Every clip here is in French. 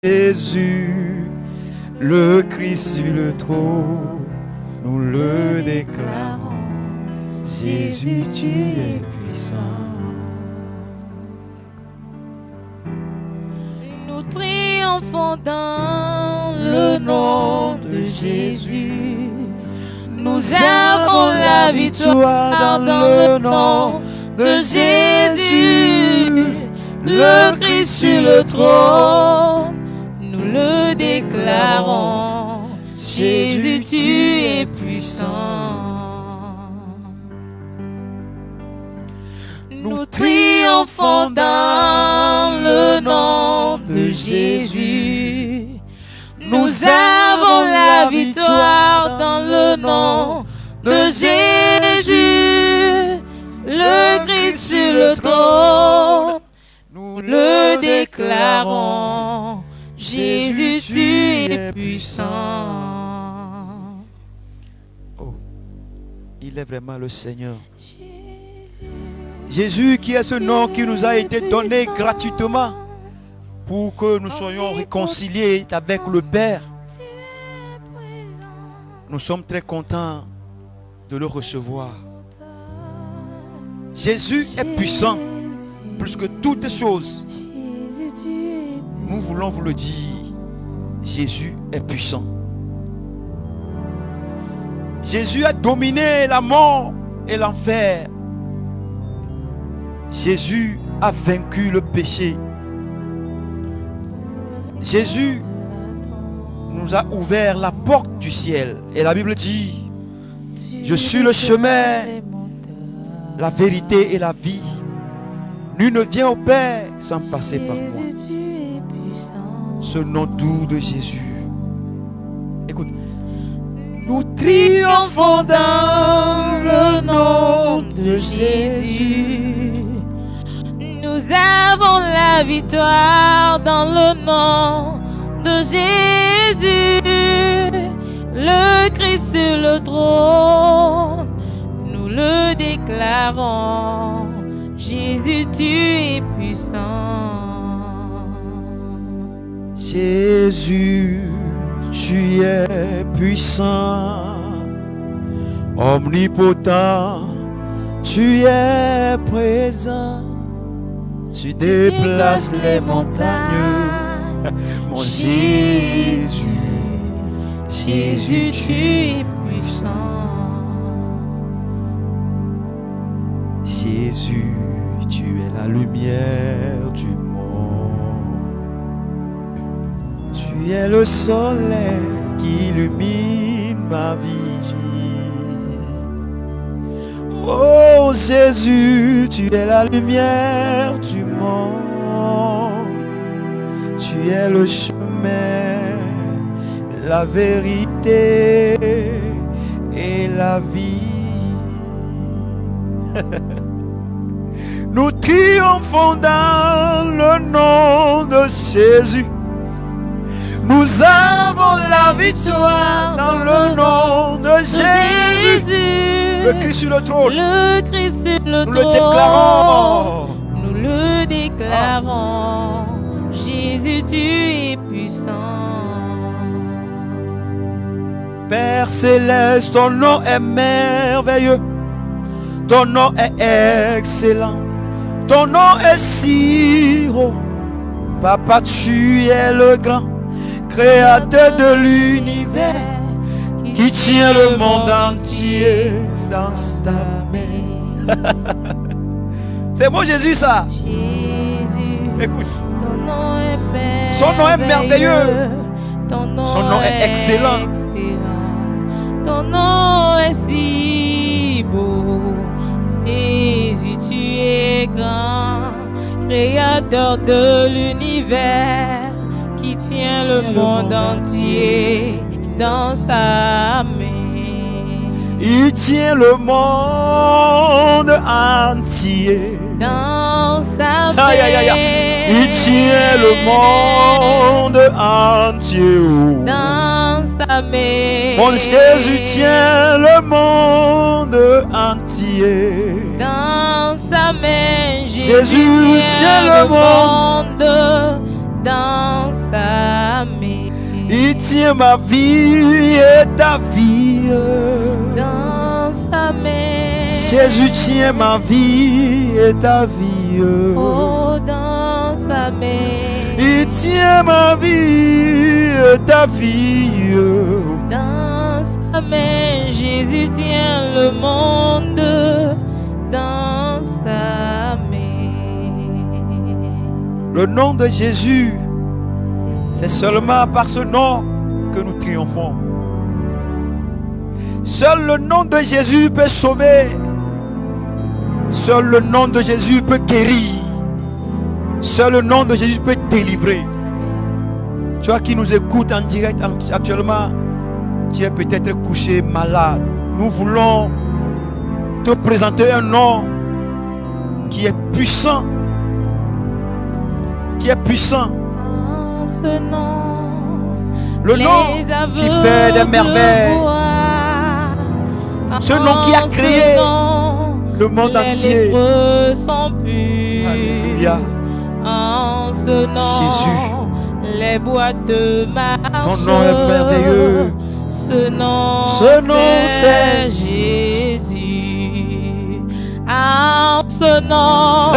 Jésus, le Christ sur le trône, nous le déclarons. Jésus, tu es puissant. Nous triomphons dans le nom de Jésus. Nous avons la victoire dans le nom de Jésus. Le Christ sur le trône, nous le déclarons. Jésus, tu es puissant. Nous triomphons dans le nom de Jésus. Nous avons la victoire dans le nom de Jésus. Le Christ sur le trône, nous le déclarons. Jésus, tu es puissant. Oh, il est vraiment le Seigneur. Jésus qui est ce nom qui nous a été donné gratuitement pour que nous soyons réconciliés avec le Père. Nous sommes très contents de le recevoir. Jésus est puissant plus que toutes choses. Nous voulons vous le dire. Jésus est puissant. Jésus a dominé la mort et l'enfer. Jésus a vaincu le péché. Jésus nous a ouvert la porte du ciel. Et la Bible dit, je suis le chemin, la vérité et la vie. Nul ne vient au Père sans passer par moi. Ce nom doux de Jésus. Écoute. Nous triomphons dans le nom de Jésus. Nous avons la victoire dans le nom de Jésus. Le Christ sur le trône, nous le déclarons. Jésus, tu es puissant. Jésus, tu es puissant, omnipotent, tu es présent. Tu déplaces les montagnes, mon Jésus. Jésus, tu es puissant. Jésus, tu es la lumière du monde. Tu es le soleil qui illumine ma vie. Oh Jésus, tu es la lumière du monde. Tu es le chemin, la vérité et la vie. Nous triomphons dans le nom de Jésus. Nous avons la victoire dans le nom de Jésus. Le Christ sur le trône. Le Christ sur le nous trône. Le déclarons. Nous le déclarons. Jésus, tu es puissant. Père céleste, ton nom est merveilleux. Ton nom est excellent. Ton nom est si haut. Papa, tu es le grand créateur de l'univers qui tient le monde entier dans ta main. C'est bon Jésus ça. Jésus, écoute. Ton nom est merveilleux. Son nom est merveilleux. Son nom est excellent. Ton nom est si beau. Jésus, tu es grand, créateur de l'univers qui tient le monde entier dans sa main. Il tient le monde entier dans sa main. Aïe, aïe, aïe. Il tient le monde entier dans sa main. Mon Jésus tient le monde entier dans sa main. Jésus tient le monde dans sa Il tient ma vie et ta vie. dans sa main. Jésus tient ma vie et ta vie. Oh, dans sa main. Il tient ma vie et ta vie. Dans sa main, Jésus tient le monde dans sa main. Le nom de Jésus, c'est seulement par ce nom que nous triomphons. Seul le nom de Jésus peut sauver. Seul le nom de Jésus peut guérir. Seul le nom de Jésus peut délivrer. Toi qui nous écoutes en direct actuellement, tu es peut-être couché malade. Nous voulons te présenter un nom qui est puissant. Qui est puissant. En ce nom, Le nom qui fait des merveilles. Ce nom qui a créé le monde entier. lépreux sont purs. Alléluia. En ce nom, Jésus. les boiteux marchent. Ton nom est merveilleux. Ce nom, c'est Jésus. En ce nom,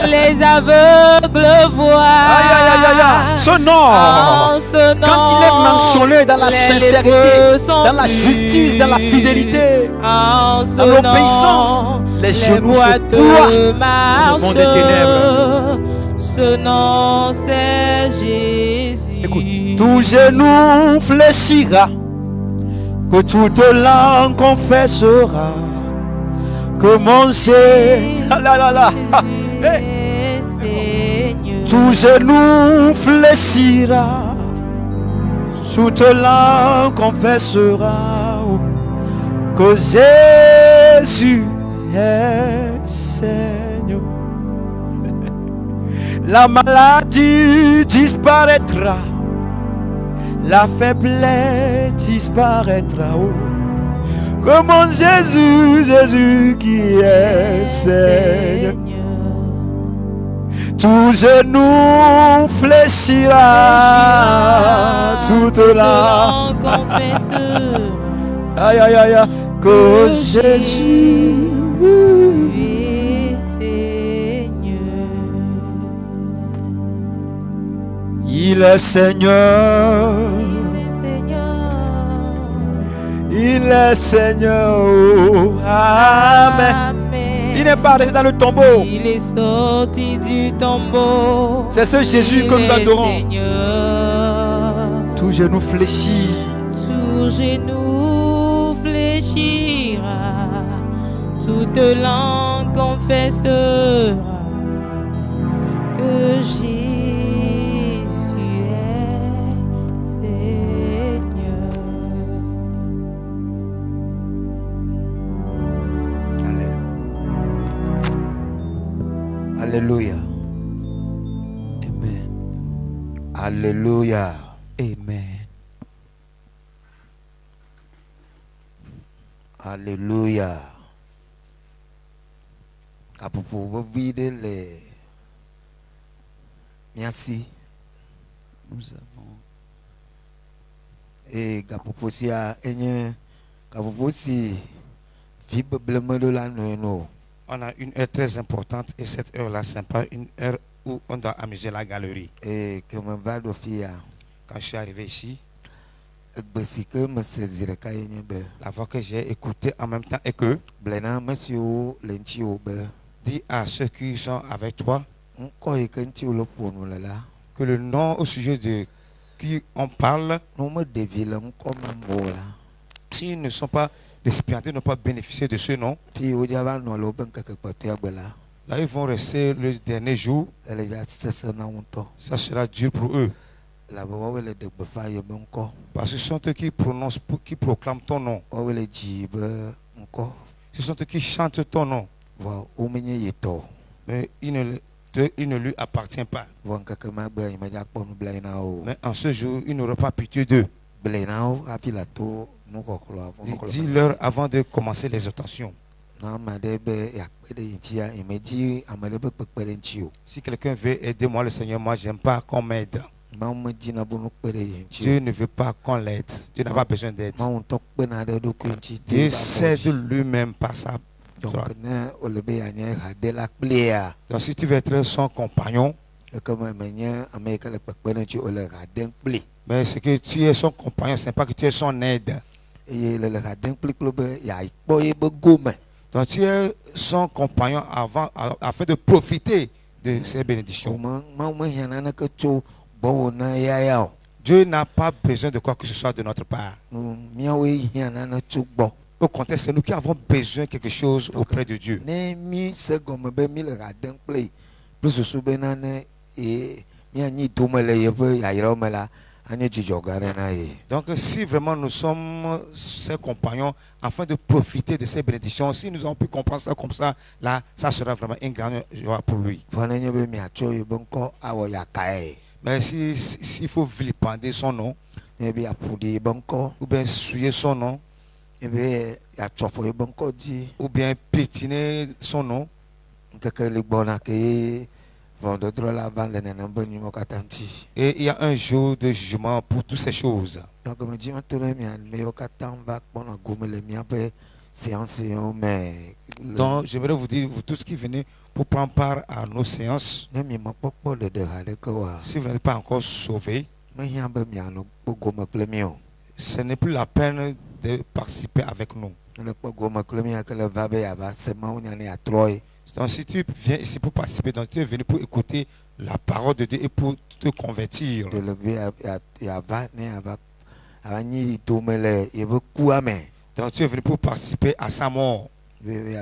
les aveugles voient. Aïe, aïe, aïe, aïe, aïe. Ce nom, En ce nom, quand il est mentionné dans la les sincérité, lépreux sont dans la purs. justice, dans la fidélité, En ce dans l'obéissance, nom, les genoux se boiteux ploient marchent. dans le monde des ténèbres. Ce nom, c'est Jésus. Écoute, tout genou fléchira, que toute langue confessera que mon Jésus, ah là là là, ah, hey. Seigneur. Tout genou fléchira, toute langue confessera que Jésus est Seigneur. La maladie disparaîtra, la faiblesse disparaîtra. Oh. Que mon Jésus, Jésus qui est Seigneur. Tout genou fléchira, toute langue confessera aïe aïe aïe aïe, que Jésus est Seigneur. il est Seigneur, il est Seigneur. Oh, amen. Il n'est pas resté dans le tombeau. Il est sorti du tombeau. C'est ce Jésus que nous adorons. Seigneur. Tout genou fléchit. Tout genou fléchira, toute langue confessera que Jésus est Seigneur. Alléluia. Amen. Alléluia. Amen. Alléluia. Apopo vide les. Merci. Nous avons. Et Gapopo si a enye. Gapopo si. Vibre blême de la nuit. On a une heure très importante et cette heure-là, c'est pas une heure où on doit amuser la galerie. Et que me va de fia. Quand je suis arrivé ici, la voix que j'ai écoutée en même temps est que dis à ceux qui sont avec toi que le nom au sujet de qui on parle, s'ils ne sont pas récipiendaires, ne pas bénéficier de ce nom, là ils vont rester le dernier jour. Ça sera dur pour eux. Parce que ce sont eux qui prononcent, qui proclament ton nom. Ce sont eux qui chantent ton nom. Mais il ne lui appartient pas. Mais en ce jour, il n'aura pas pitié d'eux. Dis-leur avant de commencer les exhortations. Si quelqu'un veut aider moi, le Seigneur, moi, j'aime pas qu'on m'aide. Dieu ne veut pas qu'on l'aide. Dieu n'a pas besoin d'aide. Dieu s'aide lui-même par sa droite. Donc si tu veux être son compagnon, mais c'est que tu es son compagnon, ce n'est pas que tu es son aide. Donc tu es son compagnon afin de profiter de ces bénédictions. Dieu n'a pas besoin de quoi que ce soit de notre part. Au contraire, c'est nous qui avons besoin de quelque chose auprès de Dieu. Donc si vraiment nous sommes ses compagnons afin de profiter de ces bénédictions, si nous avons pu comprendre ça comme ça, là, ça sera vraiment une grande joie pour lui. Mais s'il faut vilipender son nom, ou bien souiller son nom, ou bien pétiner son nom, et il y a un jour de jugement pour toutes ces choses. Donc j'aimerais vous dire, vous tous qui venez pour prendre part à nos séances, si vous n'êtes pas encore sauvés, ce n'est plus la peine de participer avec nous. Donc si tu viens ici pour participer, donc tu es venu pour écouter la parole de Dieu et pour te convertir. Donc tu es venu pour participer à sa mort. Tu es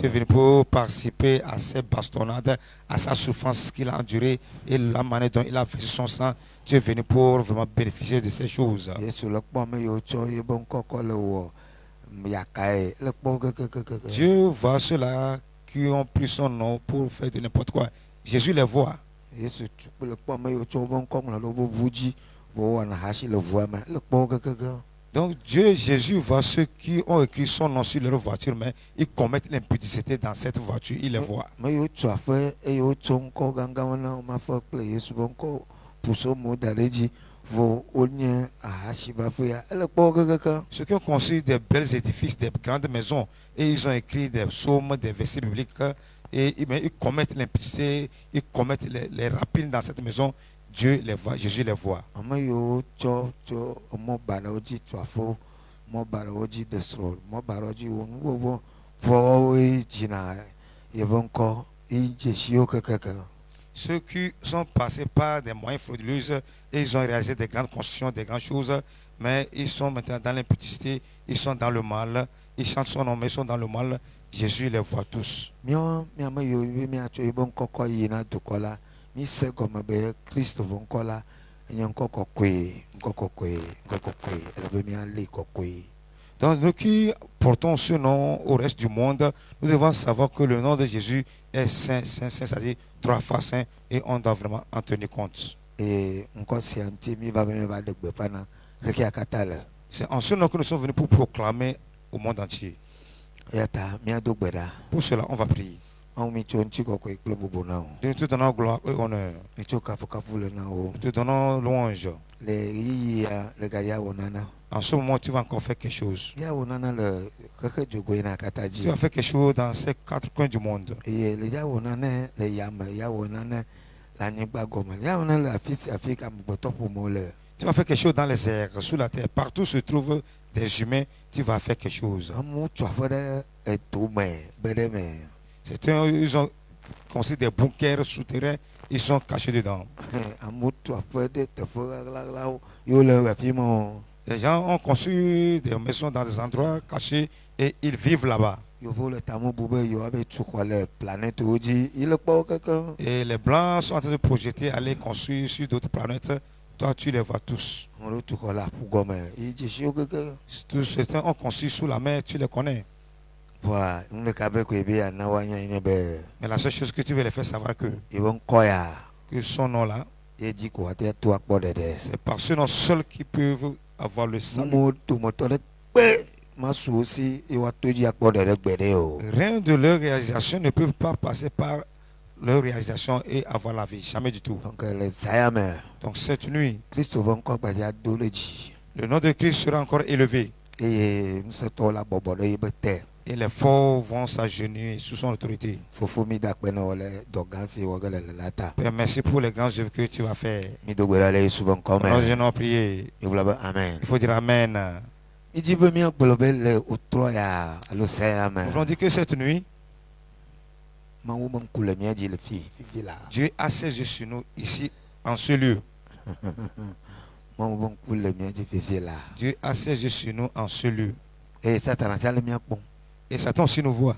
venu pour participer à ses bastonnades, à sa souffrance qu'il a endurée et la manière dont il a versé son sang. Tu es venu pour vraiment bénéficier de ces choses. Dieu voit ceux-là qui ont pris son nom pour faire de n'importe quoi. Jésus les voit. Donc Dieu, Jésus voit ceux qui ont écrit son nom sur leur voiture, mais ils commettent l'impudicité dans cette voiture, il les voit. Ceux qui ont construit des belles édifices, des grandes maisons, et ils ont écrit des psaumes, des versets bibliques, et ils commettent l'impudicité, ils commettent les rapines dans cette maison. Dieu les voit, Jésus les voit. Ceux qui sont passés par des moyens frauduleux et ils ont réalisé des grandes constructions, des grandes choses, mais ils sont maintenant dans l'impudicité, ils sont dans le mal, ils chantent son nom, mais ils sont dans le mal. Jésus les voit tous. Donc nous qui portons ce nom au reste du monde, nous devons savoir que le nom de Jésus est saint, saint, saint, c'est-à-dire 3 fois saint, et on doit vraiment en tenir compte. C'est en ce nom que nous sommes venus pour proclamer au monde entier. Pour cela, on va prier. Nous te donnons gloire et honneur. Nous te donnons louange. En ce moment, tu vas encore faire quelque chose. Tu vas faire quelque chose dans ces 4 coins du monde. Tu vas faire quelque chose dans les airs, sous la terre. Partout se trouvent des humains, tu vas faire quelque chose. Ils ont construit des bunkers souterrains, ils sont cachés dedans. Les gens ont construit des maisons dans des endroits cachés et ils vivent là-bas. Et les Blancs sont en train de projeter aller construire sur d'autres planètes. Toi, tu les vois tous. Tous certains ont construit sous la mer, tu les connais. Mais la seule chose que tu veux les faire savoir que son nom là, c'est par ce nom seul qu'ils peuvent avoir le salut. masu aussi et wa toji akpo de gbede o. Rien de leur réalisation ne peut pas passer par leur réalisation et avoir la vie. Jamais du tout. Donc les sayame Donc cette nuit, Christo va encore badia doleji. le nom de Christ sera encore élevé. Et mseto la bobo de yebete. Et les forts vont s'agenouiller sous son autorité. Fofu mi dakpeno wale dogansi wagale lata. Père, merci pour les grands œuvres que tu vas faire. Mi dogwera le suban Nous comme. allons prier. Amen. Il faut dire Amen. Mi dit be mi akpolobe le otro ya alo sayame. Nous voulons dire que cette nuit, Ma wo mon kule mi di le fi la. Dieu a ses yeux sur nous ici, en ce lieu. Ma wo mon kule mi di fi la. Dieu a ses yeux sur nous en ce lieu. Et Satan chale mi akpon. Et Satan aussi nous voit.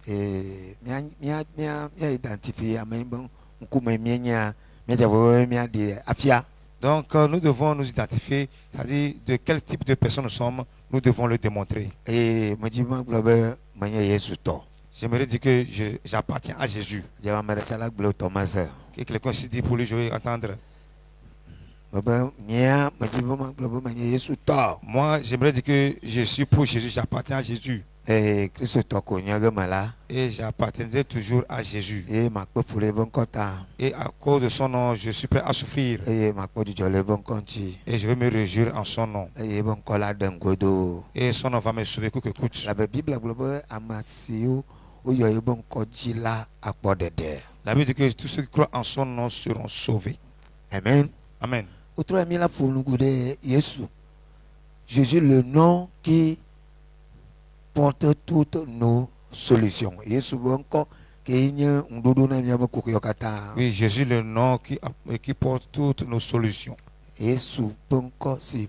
Et mi identifier amen bon nkume mi nya mi jabo mi di afia. Donc nous devons nous identifier, c'est-à-dire de quel type de personne nous sommes, nous devons le démontrer. Et me dit ma globe manya Yesu to. J'aimerais dire que j'appartiens à Jésus. Java mere chala globe Thomas. Que quelqu'un s'y dit pour lui, je vais entendre. Baba mia me dit ma globe manya Yesu to. Moi, j'aimerais dire que je suis pour Jésus, j'appartiens à Jésus. Et Christ to ko nyaga mala. Et j'appartiendrai toujours à Jésus. Et ma ko pure bon kota. Et à cause de son nom, je suis prêt à souffrir. Et ma ko di jole bon konti. Et je vais me réjouir en son nom. Et bon kola dengodo. Et son nom va me sauver coûte que coûte. La Bible globe amasio o yo bon koji la akpo dede. La Bible dit que tous ceux qui croient en son nom seront sauvés. Amen. Amen. Autre ami là pour nous goûter Jésus. Jésus le nom qui porte toutes nos solutions. Jésus encore qui nye ndodo na miaba kokiyokata. Oui, Jésus le nom qui porte toutes nos solutions. Jésus encore si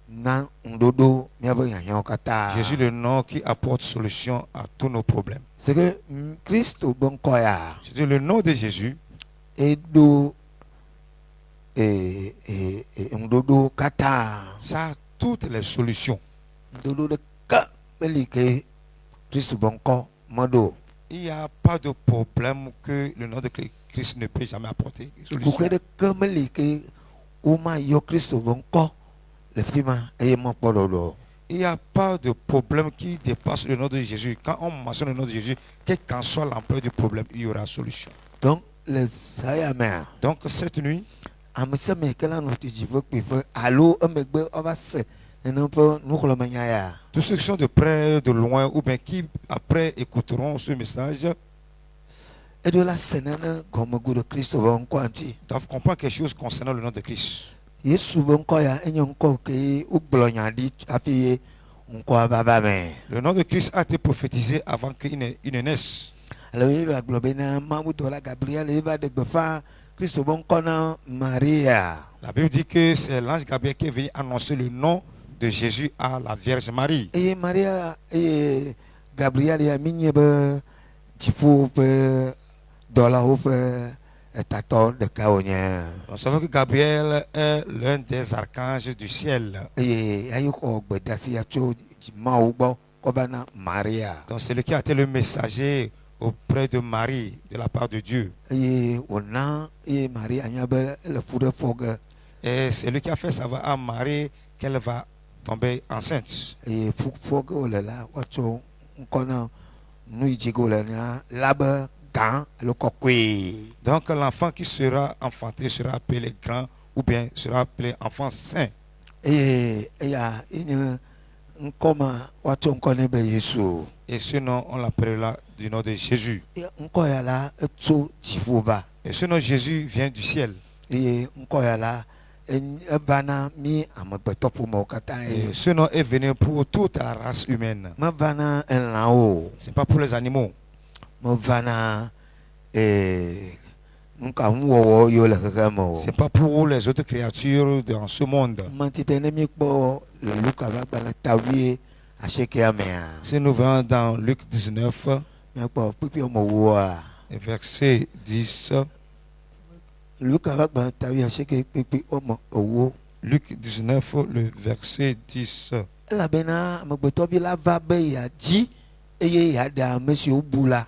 na ndodo miaba yanyokata. Jésus le nom qui apporte solution à tous nos problèmes. C'est que Christ bonko ya. C'est le nom de Jésus. Edo ndodo kata. Ça a toutes les solutions. Ndodo de ka belike Christ bonko modo. Il n'y a pas de problème que le nom de Christ ne peut jamais apporter. Pourquoi de ka belike uma yo Christ bonko le fima et mon podolo. Il n'y a pas de problème qui dépasse le nom de Jésus. Quand on mentionne le nom de Jésus, quelle qu'en soit l'ampleur du problème, il y aura solution. Donc les sayamers. Donc cette nuit, Amisa me kala no tiji vok pipe allo amegbe ovase non pas nous ko manyaya. tous ceux qui sont de près, de loin, ou bien qui après écouteront ce message, Et de la senana comme goût de Christ bon kwanti. doivent comprendre quelque chose concernant le nom de Christ. Yesu bon ko ya enyon ko ke uglonya di afi nko baba me. Le nom de Christ a été prophétisé avant qu'il ne naisse. Alors il va globena mamudo la Gabriel il va de gbefa Christ bon kona Maria. La Bible dit que c'est l'ange Gabriel qui est venu annoncer le nom de Jésus à la Vierge Marie. Et Maria et Gabriel ya minye be tifu pe dola ou pe tato de kaonya. Nous savons que Gabriel est l'un des archanges du ciel. Et ayuko bedasi ya cho maubo kobana Maria. Donc c'est lui qui a été le messager auprès de Marie de la part de Dieu. Et on a et Marie anyabe le foudre fogue. Et c'est lui qui a fait savoir à Marie qu'elle va tomber enceinte. Et fogue o la wacho nkona nui jigo la na laba gan le kokwe. Donc l'enfant qui sera enfanté sera appelé grand ou bien sera appelé enfant saint. Et ya ine nkoma wacho nkone be Yesu. Et ce nom, on l'appellera du nom de Jésus. Et nkoya la etso jifuba. Et ce nom Jésus vient du ciel. Et nkoya la bana mi amagbeto pour mo kata Et ce nom est venu pour toute la race humaine. ma bana en lao. Ce n'est pas pour les animaux. Ma bana nka wo yo la kamo. Ce n'est pas pour les autres créatures dans ce monde. Mantitene po le Luka va bana tawi asheke amea. Si nous venons dans Luc 19, Me po pipi mo wa. verset 10. Luka va bana tawi asheke pipi owo. Luc 19, le verset 10. La bena magbeto bi la va be ya ji eye ya da monsieur bula.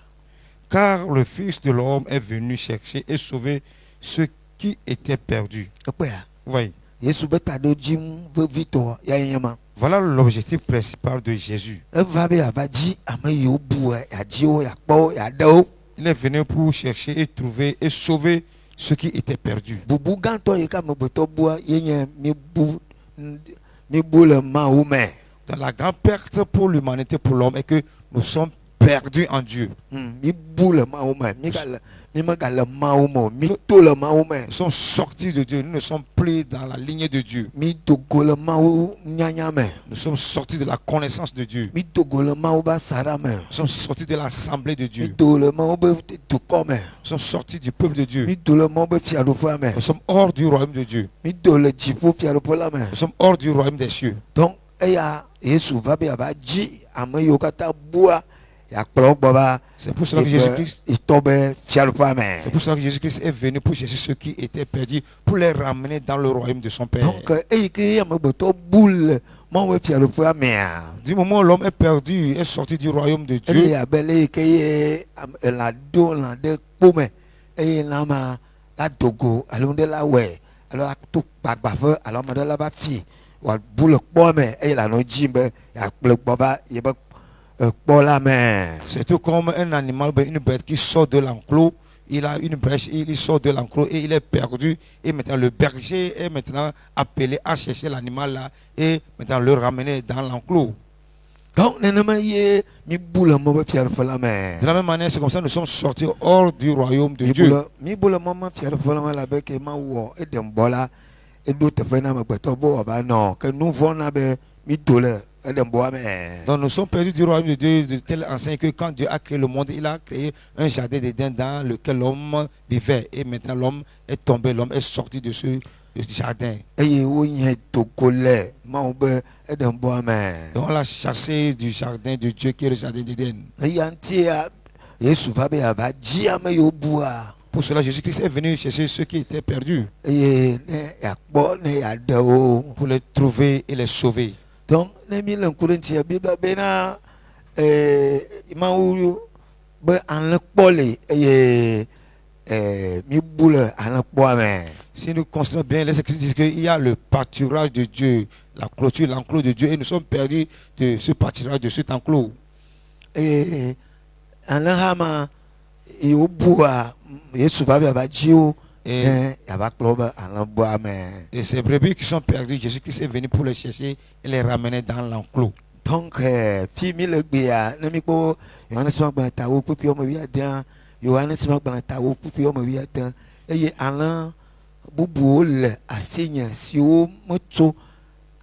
Car le Fils de l'homme est venu chercher et sauver ceux qui étaient perdus. Apa ya? Vous voyez. Yesu beta do jim ve vito ya yema. Voilà l'objectif principal de Jésus. eva be ava dzi ame yiwo bua yadzi wo yakpɔ wo yaɖe wo. Il est venu pour chercher et trouver et sauver ceux qui étaient perdus. Bubu gãtɔ yi ke amegbetɔ bua ye nye mibu le Mawu me. Dans la grande perte pour l'humanité, pour l'homme, est que nous sommes perdus en Dieu. Mibu le Mawu me. Mimegale Mawu me o. Mito le Mawu me. Nous sommes sortis de Dieu. Nous ne sommes plus dans la lignée de Dieu. Midogo le Mawu nyanya me. Nous sommes sortis de la connaissance de Dieu. Midogo le Mawu be asaɖa me. Nous sommes sortis de l'assemblée de Dieu. Mido le Mawu be dukɔ me. Nous sommes sortis du peuple de Dieu. Mido le Mawu be fiaɖuƒea me. Nous sommes hors du royaume de Dieu. Mido le dziƒo fiaɖuƒe la me. Nous sommes hors du royaume des cieux. Donc eya Yesu va be ava dzi ame yiwo katã bua yakplɔ wo gbɔ va. C'est pour cela que Jésus-Christ Itɔ be fiaɖuƒea me. C'est pour cela que Jésus-Christ est venu pour chercher ceux qui étaient perdus, pour les ramener dans le royaume de son Père. Donc eyi ke amegbetɔ bu le Mawu ƒe fiaɖuƒea mea. Du moment où l'homme est perdu, est sorti du royaume de Ele Dieu, abe le yi ke ye elã do lã ɖe kpo me eye lã ma la dogo alo ŋɖe la wɔe alo la to gbagbãƒe alo ame ɖe la va fi wòabu le kpɔa me eye la nɔ dzi be yakplɔe gbɔ va yebe kpɔ la me. c'est tout comme un animal, une bête qui sort de l'enclos. Il a une brèche, il sort de l'enclos et il est perdu. Et maintenant, le berger est maintenant appelé à chercher l'animal là et maintenant le ramener dans l'enclos. Donc nenema ye mibu le Mawu ƒe fiaɖuƒe la me. De la même manière, c'est comme ça que nous sommes sortis hors du royaume de Dieu. Mibu le Mawu ƒe fiaɖuƒe la me la be ke Mawu wɔ eɖem gbɔ la eɖo teƒe na amegbetɔ be wòava nɔ ke nu vɔ̃ na be mido le eɖem gbɔa me. Donc nous sommes perdus du royaume de Dieu de telle enseigne que quand Dieu a créé le monde, il a créé un jardin d'Éden dans lequel l'homme vivait. Et maintenant l'homme est tombé, l'homme est sorti de ce jardin. Eye wonye dogo le Mawu be eɖem gbɔa me. Donc on l'a chassé du jardin de Dieu qui est le jardin d'Éden. Eya ŋutia Yesu va be ava dzi ame yiwo bua. Pour cela, Jésus-Christ est venu chercher ceux qui étaient perdus Eye ne yakpɔ ne yaɖe wo. pour les trouver et les sauver. Donc ne mi le ŋku ɖe ŋutia Biblia bena Mawu be alẽkpɔ le eye mibu le alẽkpɔa me. Si nous considérons bien, les Écritures disent qu'il y a le pâturage de Dieu, la clôture, l'enclos de Dieu, et nous sommes perdus de ce pâturage, de cet enclos. Eye alẽ hã ma yiwo bua Yesu va be ava dzi wo Et, ne yava kplɔ wo be alẽbɔa me. et ces brebis qui sont perdues, Jésus-Christ est venu pour les chercher et les ramener dans l'enclos. Donc fi mi le gbea ne mi kpɔ Yohanes ƒe agbalẽ tawo kpukpui wɔme wuiade, Yohanes ƒe agbalẽ tawo kpukpui wɔme wuiade eye alẽ bubuwo le asinye siwo metso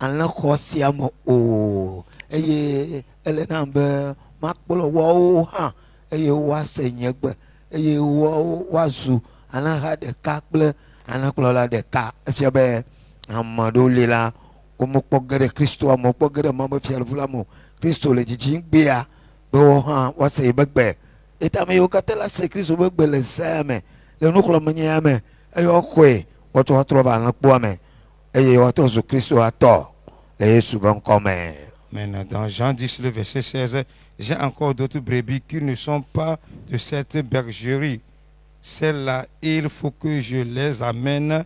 alẽxɔ sia me o eye ele nam be makplɔ woawo hã eye woase nye gbe eye woazu alẽha ɖeka kple alẽkplɔla ɖeka efia be ame ɖewo li la womekpɔ ge ɖe Kristo ame kpɔ ge ɖe Mawu ƒe fiaɖuƒe la me o. Kristo le dzidzim gbea be woawo hã woase yibe gbe. Eta ame yiwo katã la se Kristo be gbe le zea me le nuxlɔ̃menyea me eye woaxɔe woatrɔ watrɔ va alẽkpoa me eye woatrɔ zu Kristo atɔ le Yesu be ŋkɔ me. Maintenant, dans Jean 10, le verset 16, j'ai encore d'autres brebis qui ne sont pas de cette bergerie. Celles-là, il faut que je les amène.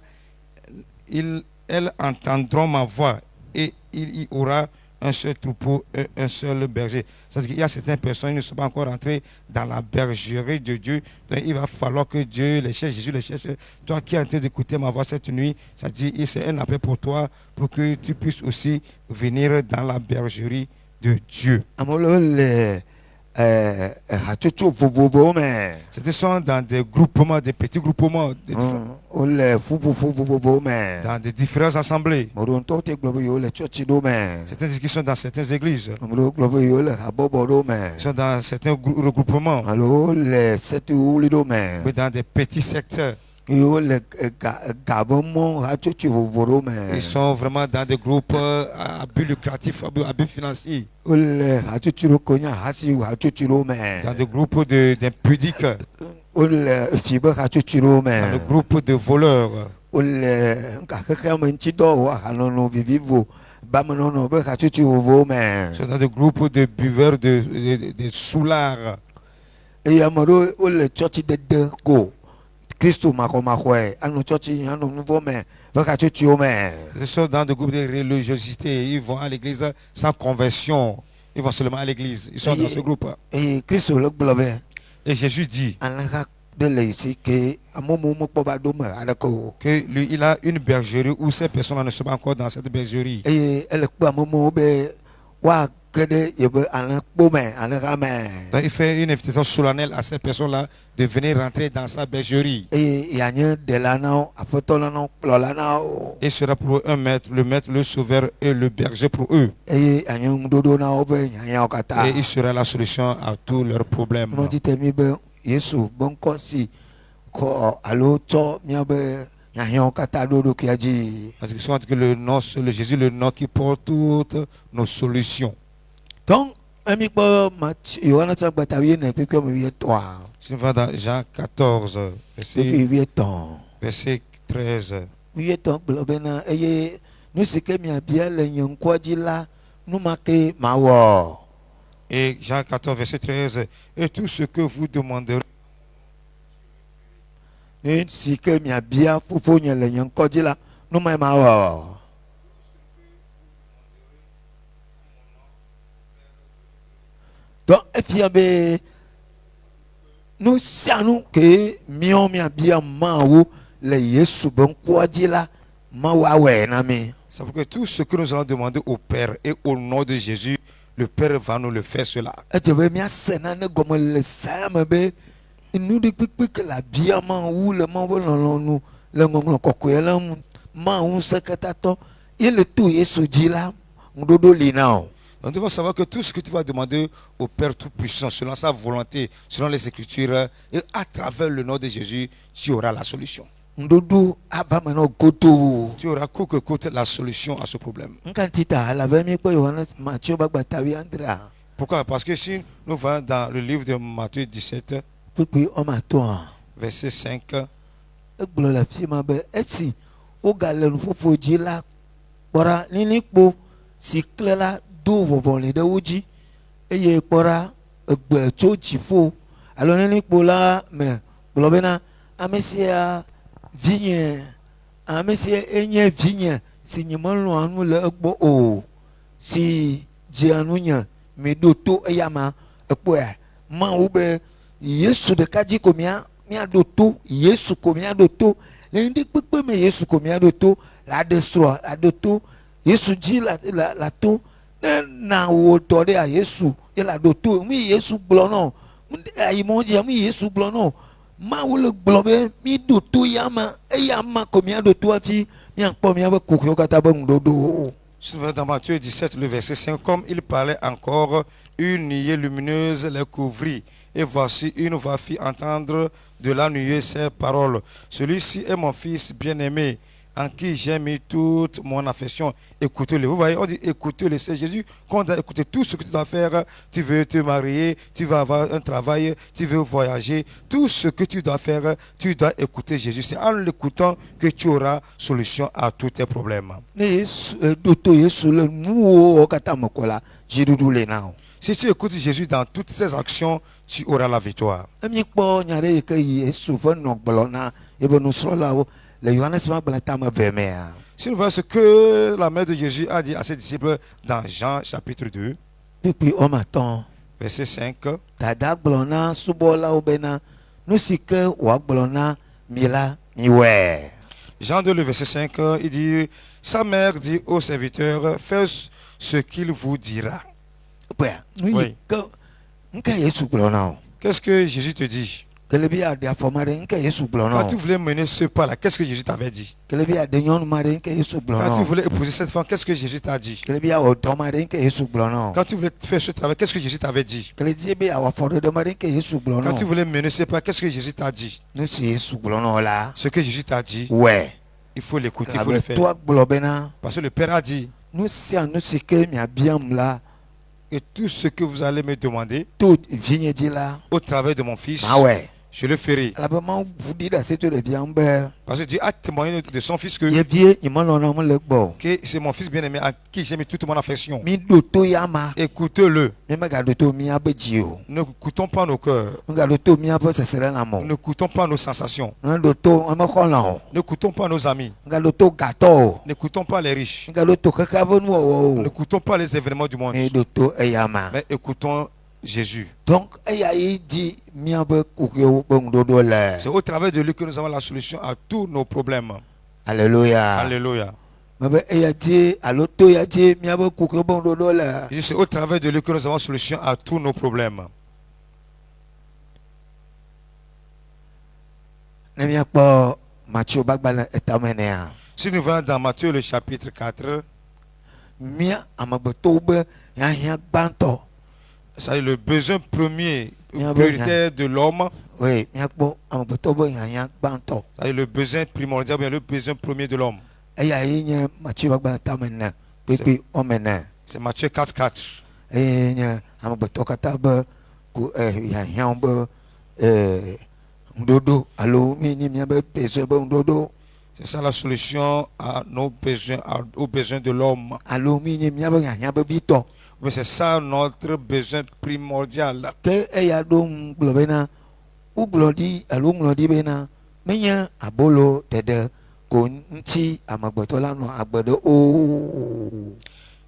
Elles entendront ma voix et il y aura un seul troupeau, un seul berger. C'est-à-dire qu'il y a certaines personnes qui ne sont pas encore entrées dans la bergerie de Dieu. Donc il va falloir que Dieu les cherche, Jésus les cherche. Toi qui es en train d'écouter ma voix cette nuit, c'est-à-dire c'est un appel pour toi pour que tu puisses aussi venir dans la bergerie de Dieu. Amewo le hatsotso vovovowo me. C'était sont dans des groupements, des petits groupements, Wole ƒuƒoƒo vovovowo me. dans des différentes assemblées. Ame ɖewo ŋutɔ te gblɔ be yewo le tsɔtsi ɖewo me. Certaines qui sont dans certaines églises, Ame ɖewo gblɔ be yewo le habɔbɔ ɖewo me. ils sont dans certains regroupements, Alo le setewuli ɖewo me. mais dans des petits secteurs. Yewo le ga be mɔ hatsotso vovovo ɖewo me. Ils sont vraiment dans des groupes à but lucratif, à but financier, Wole hatsotso ɖewo ko nye ahasi hatsotso ɖewo me. dans des groupes d'impudiques, Wole fi be hatsotso ɖewo dans des me. groupes de voleurs, Wole nkaxexea me ŋutidɔ wɔ hanɔnɔ vivivo bamenɔnɔ be hatsotso vovovowo me. ils sont dans des groupes de buveurs, de soulards. Eye ame ɖewo wole tsɔtsidede ko Christo makomakwe anu chochi anu nouveau mais vaka chochi mais Ils sont dans des groupes de religiosité. Ils vont à l'église sans conversion. Ils vont seulement à l'église. Ils sont dans ce groupe. et Christo le globe Et Jésus dit anaka de laisser que amomo mo poba doma adako que lui, il a une bergerie où ces personnes ne sont pas encore dans cette bergerie. et elle kwa momo be wa kede yebe anak pome anaka mais Donc, il fait une invitation solennelle à ces personnes-là de venir rentrer dans sa bergerie. et yanye de la na apotolo no plola na Et sera pour eux un maître, le sauveur et le berger pour eux. et yanye dodo na obe yanye okata Et il sera la solution à tous leurs problèmes. mo ti temi be Yesu bonko si ko alo to miabe yanye okata dodo kiaji Parce que souvent que le nom, c'est le Jésus, le nom qui porte toutes nos solutions. donc ami ko mat yohana ta batawie na pepe mo wie to Si on va dans Jean 14, pepe wie to verset 13. wie to globe na eye no sike mi abia le nyankwaji la no make mawo Et Jean 14, verset 13. Et tout ce que vous demanderez no sike mi abia fufo nya le nyankwaji la no make mawo donc efia be no sianu ke mio mi abia mawo le Yesu bon kwaji la mawa na mi c'est pour que tout ce que nous allons demander au Père et au nom de Jésus, le Père va nous le faire cela. ejebe mi asena ne gomo le sama be nu de kpekpe la bia ma wu le ma wo lolonu le ngonglo kokoe la ma wu sekatato ile tu Yesu di la ndodo lina o Nous devons savoir que tout ce que tu vas demander au Père Tout-Puissant, selon sa volonté, selon les Écritures, et à travers le nom de Jésus, tu auras la solution. ndodo aba mano goto Tu auras coûte que coûte la solution à ce problème. nkantita la vemi ko Yohana Matthieu bagbatawi andra Pourquoi? Parce que si nous voyons dans le livre de Matthieu 17, pepe o ma to verset 5, egblo la fi ma be esi o gale nu fofo di la pora nini po si klela do vovole de woji eye pora egbe tso jifo alo nini po la me gblɔ bena amesia vinye amesia enye vinye si nyemelo anu le egbɔ o si dze anu nye mi ɖo to eyama ekpɔe mawu be Yesu ɖeka dzi ko mia ɖo to Yesu ko mia ɖo to le ŋdi kpekpe me Yesu ko mia ɖo to la ɖe srɔ̃ la ɖo to Yesu dzi la to ne na wo tɔ ɖe a Yesu ye la ɖo to mi Yesu gblɔ nɔ ayi mɔ dzi mi Yesu gblɔ nɔ mawu le gblɔ be mi ɖo to yama eyama ko mia ɖo to hafi miakpɔ miabe kukuwo katã be ŋuɖoɖo. si nous dans Matthieu 17, le verset 5, comme il parlait encore, une nuée lumineuse les couvrit. Et voici une voix fit entendre de la nuée ces paroles. Celui-ci est mon fils bien-aimé, en qui j'ai mis toute mon affection. Écoutez-le. Vous voyez, on dit écoutez-le. C'est Jésus qu'on doit écouter tout ce que tu dois faire. Tu veux te marier, tu veux avoir un travail, tu veux voyager. Tout ce que tu dois faire, tu dois écouter Jésus. C'est en l'écoutant que tu auras solution à tous tes problèmes. Si tu écoutes Jésus dans toutes ses actions, tu auras la victoire. Si nous voyons ce que la mère de Jésus a dit à ses disciples dans Jean chapitre 2, verset 5, Jean 2, le verset 5, il dit, sa mère dit au serviteur, fais ce qu'il vous dira. Oui. Qu'est-ce que Jésus te dit? Quand tu voulais mener ce pas-là, qu'est-ce que Jésus t'avait dit? Quand tu voulais épouser cette femme, qu'est-ce que Jésus t'a dit? Quand tu voulais faire ce travail, qu'est-ce que Jésus t'avait dit? Quand tu voulais mener ce pas, qu'est-ce que Jésus t'a dit? Ce que Jésus t'a dit, il faut l'écouter, il faut le faire. Parce que le Père a dit, et tout ce que vous allez me demander au travers de mon fils, je le ferai. alabe mawu ʋu ɖi ɖe asi tso ɖevia ŋu be Parce que Dieu a témoigné de son fils que, yevie yi melɔ̃na mele gbɔ o. que c'est mon fils bien-aimé à qui j'ai mis toute mon affection. Mi ɖo to ya ma. Écoutez-le. Mi megaɖo to miabe dzi o. N'écoutons pas nos cœurs. Megaɖo to miabe seselelãme o. N'écoutons pas nos sensations. Meɖo to emexɔlã o. N'écoutons pas nos amis. Megaɖo to gatɔ o. N'écoutons pas les riches. Megaɖo to xexea be nuwɔwɔ o. N'écoutons pas les événements du monde. Mi ɖo to eya ma. Mais écoutons Jésus. Donc eya yi dzi miabe kuxiwo be ŋuɖoɖo le. C'est au travers de lui que nous avons la solution à tous nos problèmes. Alléluia. Alléluia. Mebe eya dzi alo to ya dzi miabe kuxiwo be ŋuɖoɖo le. C'est au travers de lui que nous avons la solution à tous nos problèmes. Ne miakpɔ Matthieu ƒe agbalẽ etamɛnɛa. Si nous voyons dans Matthieu le chapitre 4, Mia amegbetɔwo be hiahiã gbãtɔ. c'est le besoin premier, Bien, prioritaire de l'homme, Oui, miakpɔ amegbetɔwo be hiahiã gbãtɔ. c'est le besoin primordial, bien le besoin premier de l'homme. Eya ye nye Matthieu ƒe agbalẽ etamɛnɛ kpekpe wɔme ene. C'est Matthieu 4.4. Eye nye amegbetɔwo katã be hiahiãwo be ŋuɖoɖo alo mi nye miabe besoin be ŋuɖoɖo C'est ça la solution à nos besoins, aux besoins de l'homme. alo mi nye miabe hiahiã be vitɔ. Mais c'est ça notre besoin primordial. Ke eya ɖo ŋu gblɔ bena wogblɔ ɖi alo woŋlɔ ɖi bena menye abolo ɖeɖe ko ŋuti amegbetɔ la nɔ agbe ɖe o.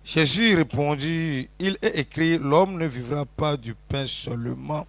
Jésus répondit, il est écrit, l'homme ne vivra pas du pain seulement.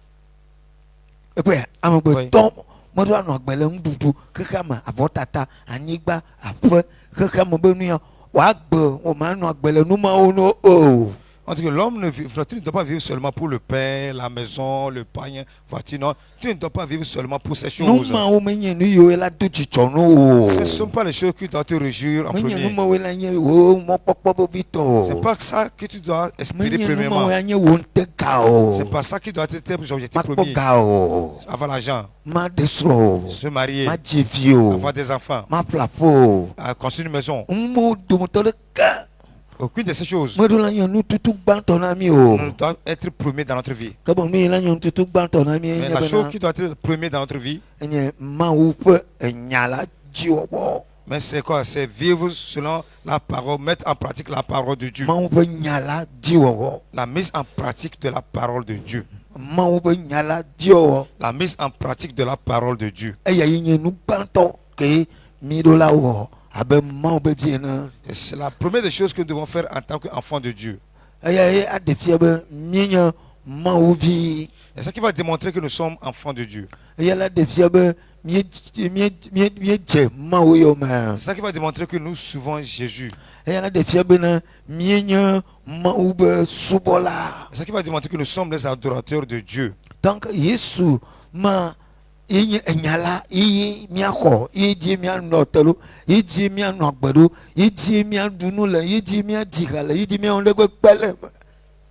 Ekpe amegbetɔ meɖo anɔ agbe le ŋuɖuɖu xexea me avɔtata anyigba aƒe xexea me be nu ya wòagbe wòmanɔ agbe le numawo no o. On dit que l'homme ne vivra, tu ne dois pas vivre seulement pour le pain, la maison, le pain, voiture, non. Tu ne dois pas vivre seulement pour ces choses. Numawo menye nu yiwo la do dzidzɔ no o. Ce ne sont pas les choses qui doivent te réjouir en Menye premier. numawo la nye wo mɔkpɔkpɔ be vitɔ C'est o. pas ça que tu dois espérer Menye premièrement. numawo la nye wo ŋute ga o. C'est pas ça qui doit être tes objectifs Makpɔ premiers. ga o. Avoir l'argent, Ma de srɔ̃ o. se marier, Ma dzi vi o. avoir des enfants, Ma ƒlaƒo o. à construire une maison. Numawo dometɔ ɖeka Aucune de ces choses meɖo la nye nututu gbãtɔ na mi o. ne doit être premier dans notre vie. Ke boŋ nu yi la nye nututu gbãtɔ na mi Mais nye la chose bena qui doit être premier dans notre vie, enye Mawu ƒe enya la dziwɔwɔ. mais c'est quoi? C'est vivre selon la parole, mettre en pratique la parole de Dieu. Mawu ƒe nya la dziwɔwɔ. La mise en pratique de la parole de Dieu. Mawu ƒe nya la dziwɔwɔ. La mise en pratique de la parole de Dieu. Eya yi nye nu gbãtɔ ke mi ɖo la wɔ abe Mawu be vie ene. C'est la première des choses que nous devons faire en tant qu'enfants de Dieu. Eya ye aɖe fia be mienye Mawu vi. C'est ça qui va démontrer que nous sommes enfants de Dieu. Eya la ɖe fia be miedze Mawu yome. C'est ça qui va démontrer que nous suivons Jésus. Eya la ɖe fia bena mienye Mawu be subɔla. C'est ça qui va démontrer que nous sommes les adorateurs de Dieu. Donc Yesu ma ye nye enya la ye miaxɔ ye die mianɔ te lo ye die mianɔ agbe ɖo ye die miaɖu nu le ye die miadzi ha le ye die miawɔ ɖe gbegbe le.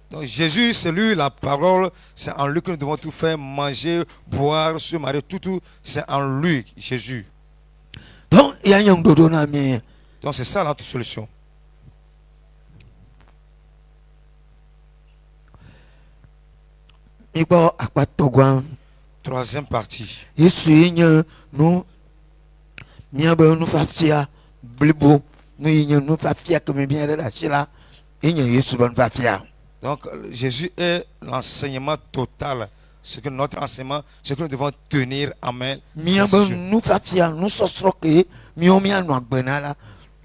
Donc Jésus, c'est lui la parole, c'est en lui que nous devons tout faire, manger, boire, se marier, tout, c'est en lui, Jésus. Donc ya nye ŋuɖoɖo na mi. Donc c'est ça notre solution. Mikpɔ akpatɔgua Troisième partie. Yesu ye nye nu miabe nufafia blibo nu yi nye nufafia ke mi bia ɖe asi la ye nye Yesu be nufafia. Donc Jésus est l'enseignement total. Ce que notre enseignement, ce que nous devons tenir en main. Miabe c'est Jésus. nufafia nusɔsrɔ̃ ke miawo mianɔ agbe na la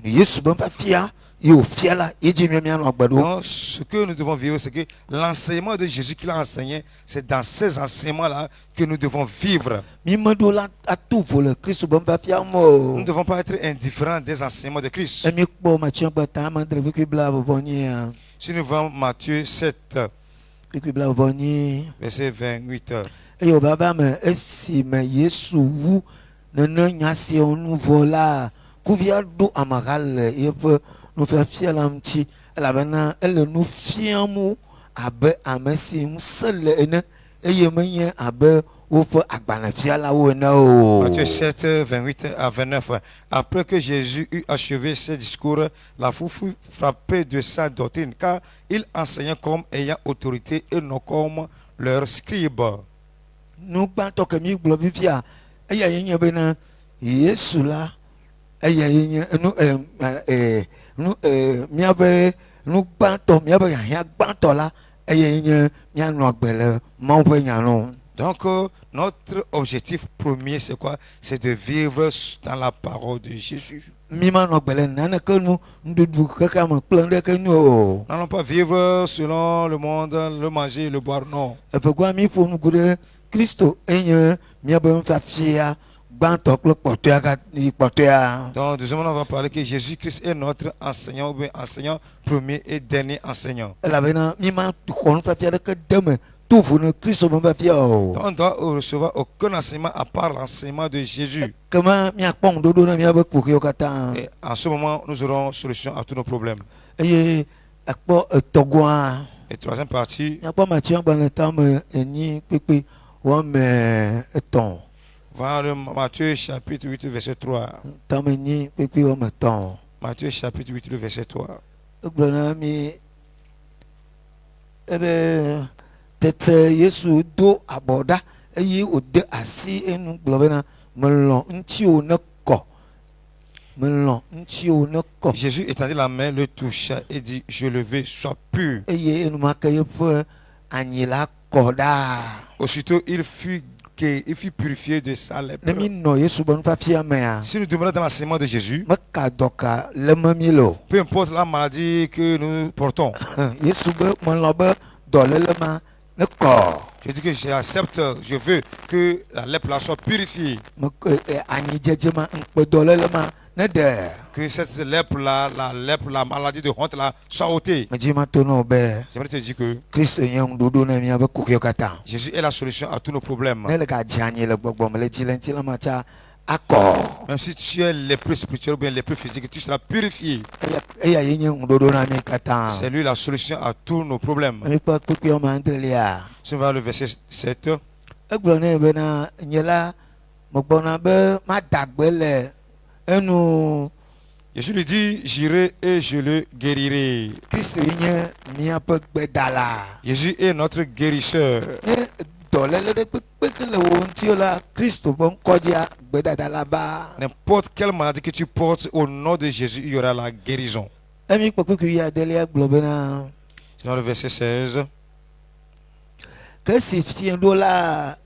Yesu be nufafia ye wòfia la ye dzi mianɔ agbe ɖo. Donc, ce que nous devons vivre, c'est que l'enseignement de Jésus qu'il a enseigné, c'est dans ces enseignements-là que nous devons vivre. Mi meɖo la atu vo le Kristu be nufafia me Nous o. ne devons pas être indifférents des enseignements de Christ. Emi kpɔ Matthieu ƒe ta amedzre kpekpe bla-vɔ-vɔ-nyia Si nous voyons Matthieu 7, kpekpe bla-vɔ-vɔ-nyi verset 28, eye wòvava me esi me Yesu wu nene nya siawo nu vɔ la kuvia ɖo ameha le yeƒe nufafia la ŋuti elabena ele nu fiam wo abe ame si ŋusẽ le ene eye menye abe woƒe agbalẽfialawo ene o. Matthieu 7, 28 à 29. Après que Jésus eut achevé ses discours, la foule fut frappée de sa doctrine, car il enseignait comme ayant autorité et non comme leurs scribes. nu gbãtɔ ke mi gblɔ fifia eya ye nye bena Yesu la eya ye nye miabe nu gbãtɔ miabe hiahiã gbãtɔ la eya ye nye mianɔ agbe le Mawu ƒe nya nu. Donc, notre objectif premier, c'est quoi? C'est de vivre dans la parole de Jésus. Mi manɔ agbe le naneke nu nuɖuɖu xexea me kple nuɖeke nu o. N'allons pas vivre selon le monde, le manger, le boire, non. Evegua mi ƒo nuku ɖe Kristo enye miabe nufiafia gbãtɔ kple kpɔtɔea. Donc, deuxièmement, on va parler que Jésus-Christ est notre enseignant, ou bien enseignant premier et dernier enseignant. Elabena mi ma xɔ nufiafia ɖeke de me to vo ne Kristo ƒe nufiafia o. On doit recevoir aucun enseignement à part l'enseignement de Jésus. Kema miakpɔ ŋuɖoɖo na miabe kuxiwo katã. Et en ce moment, nous aurons solution à tous nos problèmes. Eye ekpɔ etɔgoa. Et troisième partie, Miakpɔ Matthieu agbalẽ tame enyi kpekpe wɔme etɔ̃. va le Matthieu chapitre 8, verset 3. Tame enyi kpekpe wɔme etɔ̃. Matthieu chapitre 8, le verset 3. Egblɔ na mi ebe tete Yesu do abɔ ɖa eye wòde asi enu gblɔ bena melɔ̃ ŋutiwo ne kɔ. Melɔ̃ ŋutiwo ne kɔ. Jésus étendit la main, le toucha et dit, je le veux, sois pur. Eye enumake yeƒe anyi la kɔ ɖaa. Aussitôt, il fut purifié de sa lèpre. Ne mi nɔ Yesu ƒe nufiafia mea, Si nous demeurons dans l'enseignement de Jésus, meka dɔka le me mi le o. peu importe la maladie que nous portons, Yesu be melɔ̃ be dɔléle ma ne kɔ. je dis que j'accepte, je veux que la lèpre là soit purifiée. Anyidzedze ma ŋukpedɔléle ma ne ɖe. Que cette lèpre là, la maladie de honte là, soit ôtée. Medzi ma to nɔ be J'aimerais te dire que Kristo nye ŋuɖoɖo na miabe kuxiwo katã. Jésus est la solution à tous nos problèmes. Ne le gadze anyi le gbɔgbɔme le dzi le ŋuti le ma tsa akɔ. Même si tu es lépreux spirituel ou bien lépreux physique, tu seras purifié. Eya ye nye ŋuɖoɖo na mi katã. C'est lui la solution à tous nos problèmes. Mikpɔ kpekpe wɔme adrelia. Si on va le verset 7. Egblɔ nɛ bena nye la megbɔna be madagbe le enu. Jésus lui dit, j'irai et je le guérirai. Kristo yi nye miaƒe gbedala. Jésus est notre guérisseur. Ne dɔléle ɖe kpekpe le wo ŋuti la, Kristo ƒe ŋkɔdzia gbedada la ba. N'importe quelle maladie que tu portes, au nom de Jésus, il y aura la guérison. Emi kpɔ kpekpe yi adelia gblɔ bena C'est dans le verset 16. ke si fiẽ ɖo la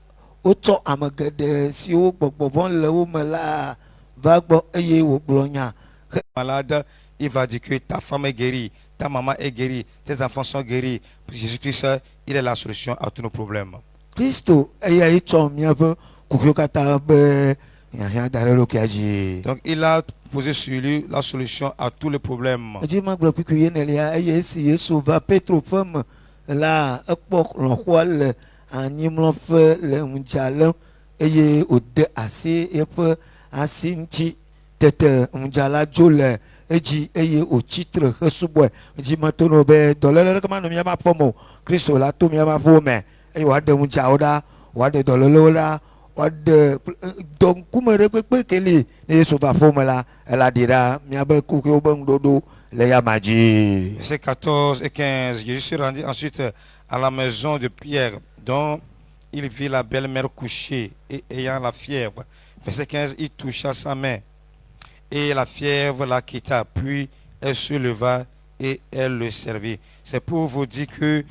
wotsɔ ame geɖe siwo gbɔgbɔ vɔ̃ le wo me la va gbɔ eye wògblɔ nya. Malade, il va dire que ta femme est guérie, ta maman est guérie, tes enfants sont guéris. Jésus-Christ, il est la solution à tous nos problèmes. Kristo eya yi tsɔ miaƒe kuxiwo katã be hiahiã da ɖe eɖokuia dzi. Donc il a posé sur lui la solution à tous les problèmes. Edzi magblɔ kpekpe yi nelia eye esi Yesu va Petro ƒe me la ekpɔ lɔ̃xoa le anyimlɔƒe le ŋudza lém eye wòde asi eƒe asi ŋuti. Tete ŋudza la dzo le edzi eye wòtsitre hesubɔe. Edzi meto no be dɔléle ɖeke manɔ miaƒe aƒe me o. Kristo la to miaƒe aƒewo me eye wòaɖe ŋudzawo ɖa, wòaɖe dɔlélewo ɖa, wòaɖe dɔŋkume ɖe kpekpe ke li ne Yesu va aƒewo me la ela ɖi ɖa miabe kuxiwo be ŋuɖoɖo le yama dzi. Versets 14 et 15. Jésus se rendit ensuite à la maison de Pierre, dont il vit la belle-mère couchée et ayant la fièvre. Verset 15, il toucha sa main et la fièvre la quitta. Puis elle se leva et elle le servit. C'est pour vous dire que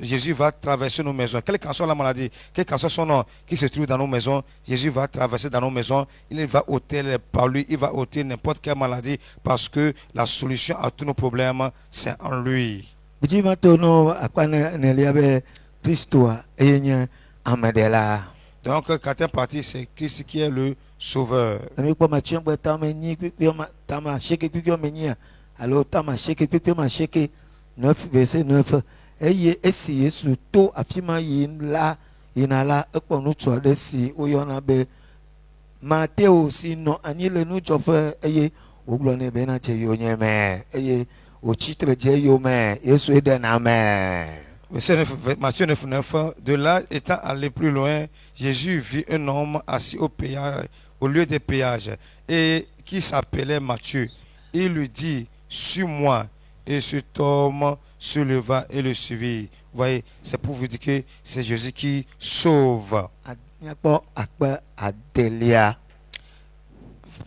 Jésus va traverser nos maisons. Quelle qu'en soit la maladie, quel qu'en soit son nom qui se trouve dans nos maisons, Jésus va traverser dans nos maisons. Il va ôter par lui, il va ôter n'importe quelle maladie parce que la solution à tous nos problèmes, c'est en lui. Edzi meto no akpa nelia be Kristoa eye nye ame ɖe la. Donc, quatrième partie, c'est Christ qui est le sauveur. Emi kpɔ Matthieu ŋgbe tame enyi kpekpe tame asieke kpekpe wɔme enyia alo tame asieke kpekpe wɔme asieke 9 verset 9. Eye esi Yesu to afi ma yina la ekpɔ ŋutsu aɖe si woyɔna be Mateo si nɔ anyi le nudzɔƒe eye wògblɔ nɛ be nadze yonye me eye wòtsitre dze yome Yesu ɖena me. Verset 9, Matthieu 9, 9. De là, étant allé plus loin, Jésus vit un homme assis au lieu des péages et qui s'appelait Matthieu. Il lui dit, suis-moi. Et cet homme se leva et le suivit. Vous voyez, c'est pour vous dire que c'est Jésus qui sauve. Miakpɔ akpe adelia.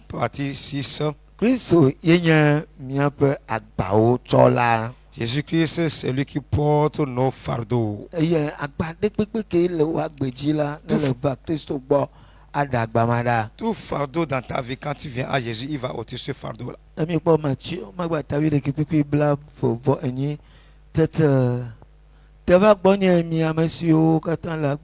Partie 6. Kristo yenye miaƒe agbawo tsɔla. Jésus-Christ, c'est lui qui porte nos fardeaux. Eye agba ɖe kpekpe ke le wo agbedzi la ne le va Kristo gbɔ aɖe agba ma ɖa. Tout fardeau dans ta vie, quand tu viens à Jésus, il va ôter ce fardeau-là. Emi kpɔ Matthieu magbatavi ɖeke kpekpe bla vɔ enyi tete teva gbɔ nye mi ame siwo katã le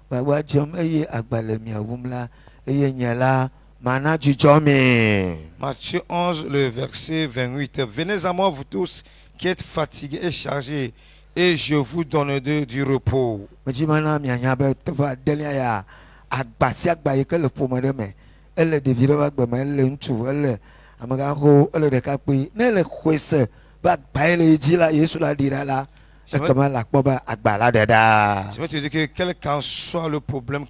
gbagba dzem eye agba le mia wum la eye nye la mana dzudzɔ mi. Matthieu 11, le verset 28. Venez à moi, vous tous qui êtes fatigués et chargés, et je vous donnerai du repos. Medzi mana mianya be teƒe adelia ya agba sia agba yi ke le ƒome ɖe me ele ɖevi ɖe ƒe agbe me ele ŋutsu ele amegaxo ele ɖekakpui ne ele xoe se be agba yi le yi dzi la Yesu la ɖi ɖa la ekema le akpɔ be agba la ɖe ɖa. Je vais te dire que quel qu'en soit le problème,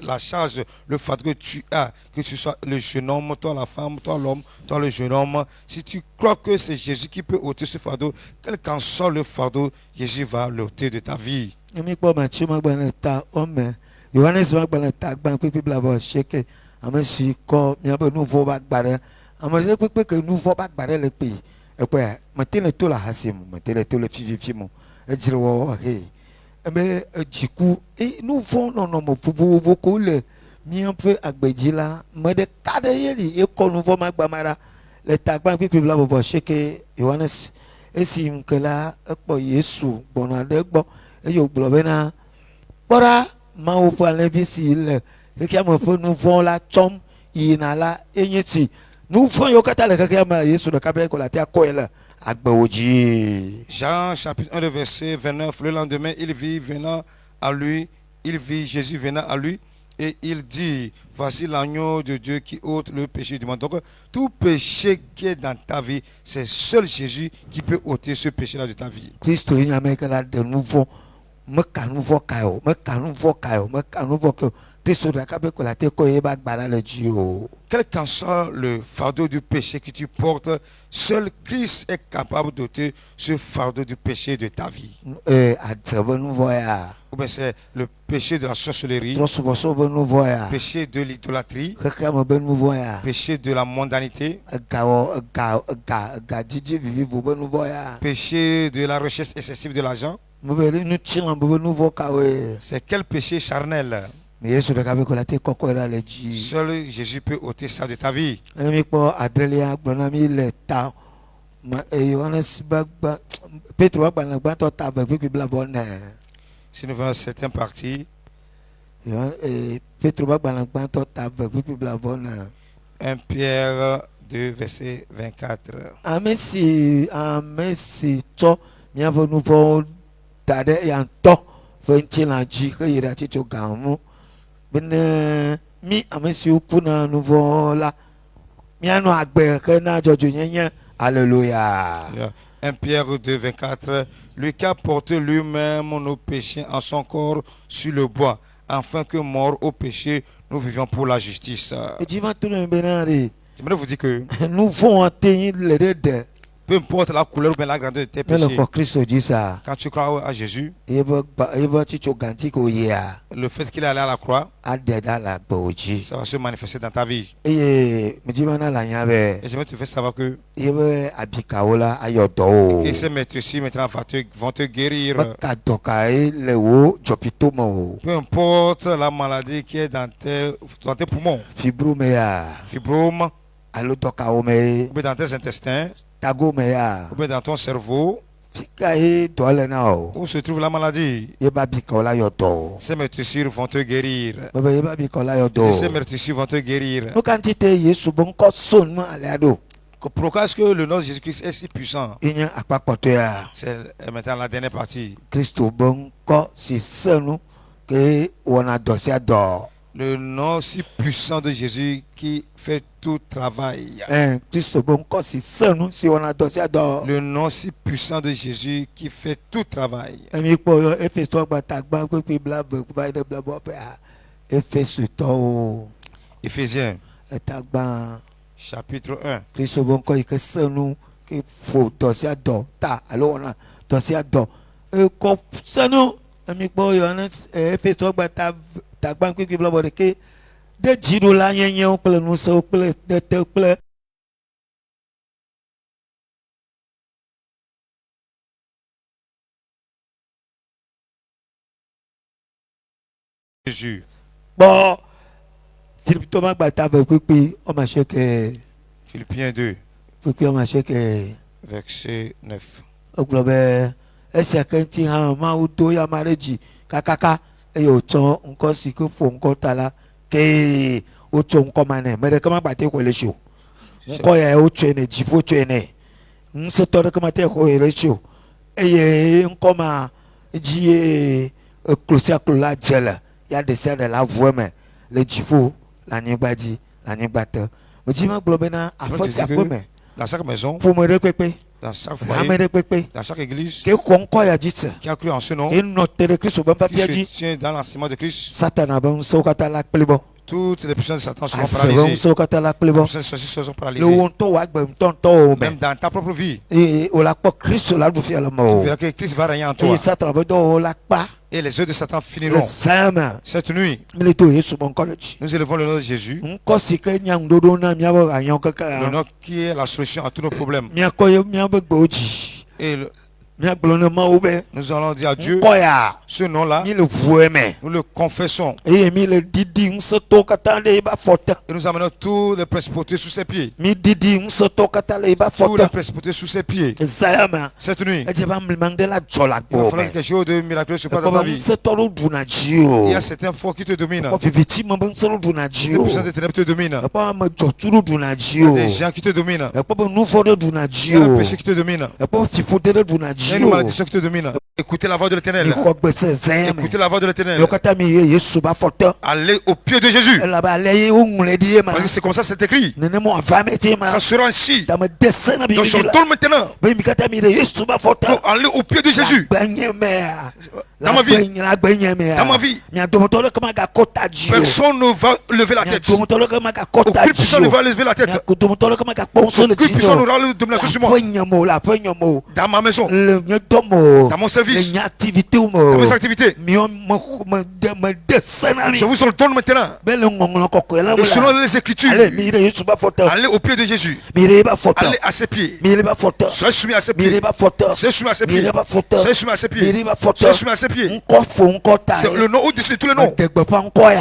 la charge, le fardeau que tu as, que tu sois le jeune homme, toi la femme, toi l'homme, toi le jeune homme, si tu crois que c'est Jésus qui peut ôter ce fardeau, quel qu'en soit le fardeau, Jésus va l'ôter de ta vie. Mi kpɔ Matthieu magbalẽ ta ɔme Yohanes magbalẽ ta gbã kpekpe bla vɔ seke ame si kɔ miaƒe nu vɔwo ƒe agba ɖe ame ɖe kpekpe ke nu vɔ ƒe agba ɖe le kpe ekpɔe mete le to le ahasi me mete le to le fififi me edzre wɔwɔ he ebe edziku nu vɔ nɔnɔme vovovo ko le miaƒe agbedzi la me ɖeka ɖe ye li ekɔ nu vɔ magba ma ɖa le ta gbã kpekpe bla vɔ seke Yohanes esi ŋke la ekpɔ Yesu gbɔna ɖe gbɔ eye wògblɔ bena kpɔɖa Mawu ƒe alẽvi si le xexea me ƒe nu vɔ la tsɔm yina la enye si nu vɔ yiwo katã le xexea me Yesu ɖeka bɛ ko le atea kɔe le agbewo dzi. Jean chapitre 1 le verset 29, le lendemain il vit Jésus venant à lui et il dit, voici l'agneau de Dieu qui ôte le péché du monde. Donc tout péché qui est dans ta vie, c'est seul Jésus qui peut ôter ce péché-là de ta vie. Kristo yi nyame ke la de nu vɔ meka nu vɔ ka o meka nu vɔ ka o meka nu vɔ ke o Kristo ɖeka bɛ ko le atea kɔe ebe agba la le dzi o. Quel qu'en soit le fardeau du péché que tu portes, seul Christ est capable d'ôter ce fardeau du péché de ta vie. Adze be nu vɔ ya. Ou bien c'est le péché de la sorcellerie, Trɔsubɔsɔ be nu vɔ ya. péché de l'idolâtrie, Xexea me be nu vɔ ya. péché de la mondanité, Ega dzidzi vivivo be nu vɔ ya. péché de la recherche excessive de l'argent. Me be ɖe nu tsilã be nu vɔ ka oe. C'est quel péché charnel? Mais Yesu ɖeka bɛ ko le atea kɔkɔe la le dzi. Seul Jésus peut ôter ça de ta vie. Ne mi kpɔ adrelia gblɔ na mi le ta Yohanes bagba Petro agbalẽ gbãtɔ ta ve kpekpe bla vɔ ne. Si nous voyons certaines parties, Petro agbalẽ gbãtɔ ta ve kpekpe bla vɔ ne. 1 Pierre 2 verset 24. Ame si tsɔ miaƒe nu vɔwo da ɖe ya ŋutɔ ƒe ŋutilã dzi heyi ɖe atsitso gã ŋu bene mi ame siwo kuna nu vɔ la mianɔ agbe hena dzɔdzɔenyenye. Alléluia. 1 Pierre 2 24. Lui qui a porté lui-même nos péchés en son corps sur le bois, afin que mort au péché, nous vivions pour la justice. J'aimerais vous dire que nu vɔ te le ɖe ɖe. peu importe la couleur ou bien la grandeur de tes Ne le péchés, xɔ Kristo dzi sa quand tu crois à Jésus, ebe tsitso gãti ko yia le fait qu'il est allé à la croix, aɖe ɖa le agbewo dzi ça va se manifester dans ta vie. eye medzi mana le anya be Et j'aimerais te faire savoir que yebe abikawo la ayɔ dɔ o. et ces maîtres-ci maintenant vont te guérir. Meka dɔka ye le wo dzɔpito me o. Peu importe la maladie qui est dans tes poumons, Fibro me ya fibrome, alo dɔkawo me ou bien dans tes intestins, tago me ya ou bien dans ton cerveau, fika ye dɔ le na o. où se trouve la maladie. Yebe abikawo la yɔ dɔ o. Ces maîtres-ci vont te guérir. Bebe yebe abikawo la yɔ dɔ Et o. ces maîtres-ci vont te guérir. Nu ka ŋuti te Yesu be ŋkɔ so nu alea ɖo. Pourquoi est-ce que le nom de Jésus-Christ est si puissant? Enye akpakpɔtɔ ya. C'est maintenant la dernière partie. Kristo be ŋkɔ si se nu ke wɔna dɔ sia dɔ. Le nom si puissant de Jésus qui fait tout travail. Kristo be ŋkɔ si se nu si wɔna dɔ sia dɔ. Le nom si puissant de Jésus qui fait tout travail. Emi kpɔ yɔ Efesotɔ gbata gbã kpekpe bla ve kuba yi ɖe bla bɔ pea Efesotɔwo Éphésiens eta gbã chapitre 1. Kristo be ŋkɔ yi ke se nu que faut dossier do ta alors on a dossier do ko sanu ami po yo na fait so gba ta gban kwi blo bode ke de jido la yenyen o ple nu so ple de te ple Jésus. bon Philippe Thomas gba ta ve kwi o ma se ke Philippiens 2, kwi o ma se ke verset 9. o globe ese kan ti han ma u to ya marriage kakaka e yo ton nko si ko fo nko tala ke o to nko mane mere kama gba te ko le show nko ya o to ene jifo to ene nse to kama te ko le show eye nko ma ji closer to la jela ya de ser de la voix mais le jifo la nyigbaji la nyigbate mo ji ma globe na afosi apome Dans chaque maison, pour me repepe dans chaque ha foyer, me repepe dans chaque église ke ko nko ya jitse qui a cru en ce nom, ke no tere Kristo ban qui papia se ji tient dans l'enseignement de Christ, Satana ban so kata la plebo toutes les puissances de Satan seront asero paralysées. so kata la Les plebo puissances de sorciers seront le paralysées. won to wa gbe to Même me dans ta propre vie, e o la po Kristo la du fi ala tu mo verras que Christ va régner en e toi. Satana ba do o la pa Et les œuvres de Satan le finiront. sama Cette nuit, mele to Yesu bon college nous élevons le nom de Jésus, nko si ke nyang dodo na mi abo anyon le kaka nom qui est la solution à tous nos problèmes. mi akoye mi abo gboji Et mi agbolo ma obe nous allons dire à Dieu, nko ya ce nom-là, mi le vueme nous le confessons. e mi le didi nso to kata le ba fota Et nous amenons tous les principautés sous ses pieds. mi didi nso to kata le ba Tous les fota principautés sous ses pieds. sayama Cette nuit, e je ba mlimang de la jola il va gbo falloir me que quelque chose de miraculeux se passe dans ta Comme vie. se toro duna Il jio. y a certains forts qui te dominent. Ko viviti mo ben soro duna Les jio. puissances des ténèbres te dominent. E pa ma joturu duna Il y a jio. des gens qui te dominent. E pa nu fode duna Il y a le jio. péché qui te domine. E pa fifodere duna Il y a une jio. malédiction qui te domine. Écoutez la voix de Ni l'Éternel. ko gbese zeme. Écoutez la voix de l'Éternel. Lo kata mi ye Yesu ba foto. Allez au pied de Jésus. E la ba le o ngule di ma. Parce que c'est comme ça c'est écrit. Nene mo avame ti ma. Ça sera ainsi. Da me desena bi Donc je bi la. donne maintenant. Be mi kata mi de Yesu ba foto. Donc allez au pied de Jésus. Gbenye me. Dans ma vie. La gbenye me. Dans ma vie. Mi adomotolo kama ga kota jio. Personne ne va lever la Mi tête. adomotolo kama ga kota Aucune personne ne jio. va lever la tête. Kudomotolo kama ga ponso le Aucune personne jio. n'aura le domination sur moi. La poignamo. Dans ma maison. Le nyotomo. Dans mon service. Le activité Dans mo. mes activités. Me desena Je vous le donne maintenant. Bele ngongolo kokoela Et selon mula. les Écritures. Allez, mire Yesu ba foto. Allez au pied de Jésus. Mire ba foto. Allez à ses pieds. Mire ba foto. Soyez soumis à ses Mire pieds. ba foto. Soyez soumis à ses pieds. Mire ba foto. Soyez soumis à ses pieds. Mire ba foto. Soyez soumis à ses pieds. Nko fo nko ta. C'est le nom au-dessus de tous les noms. Degbe fa nko ya.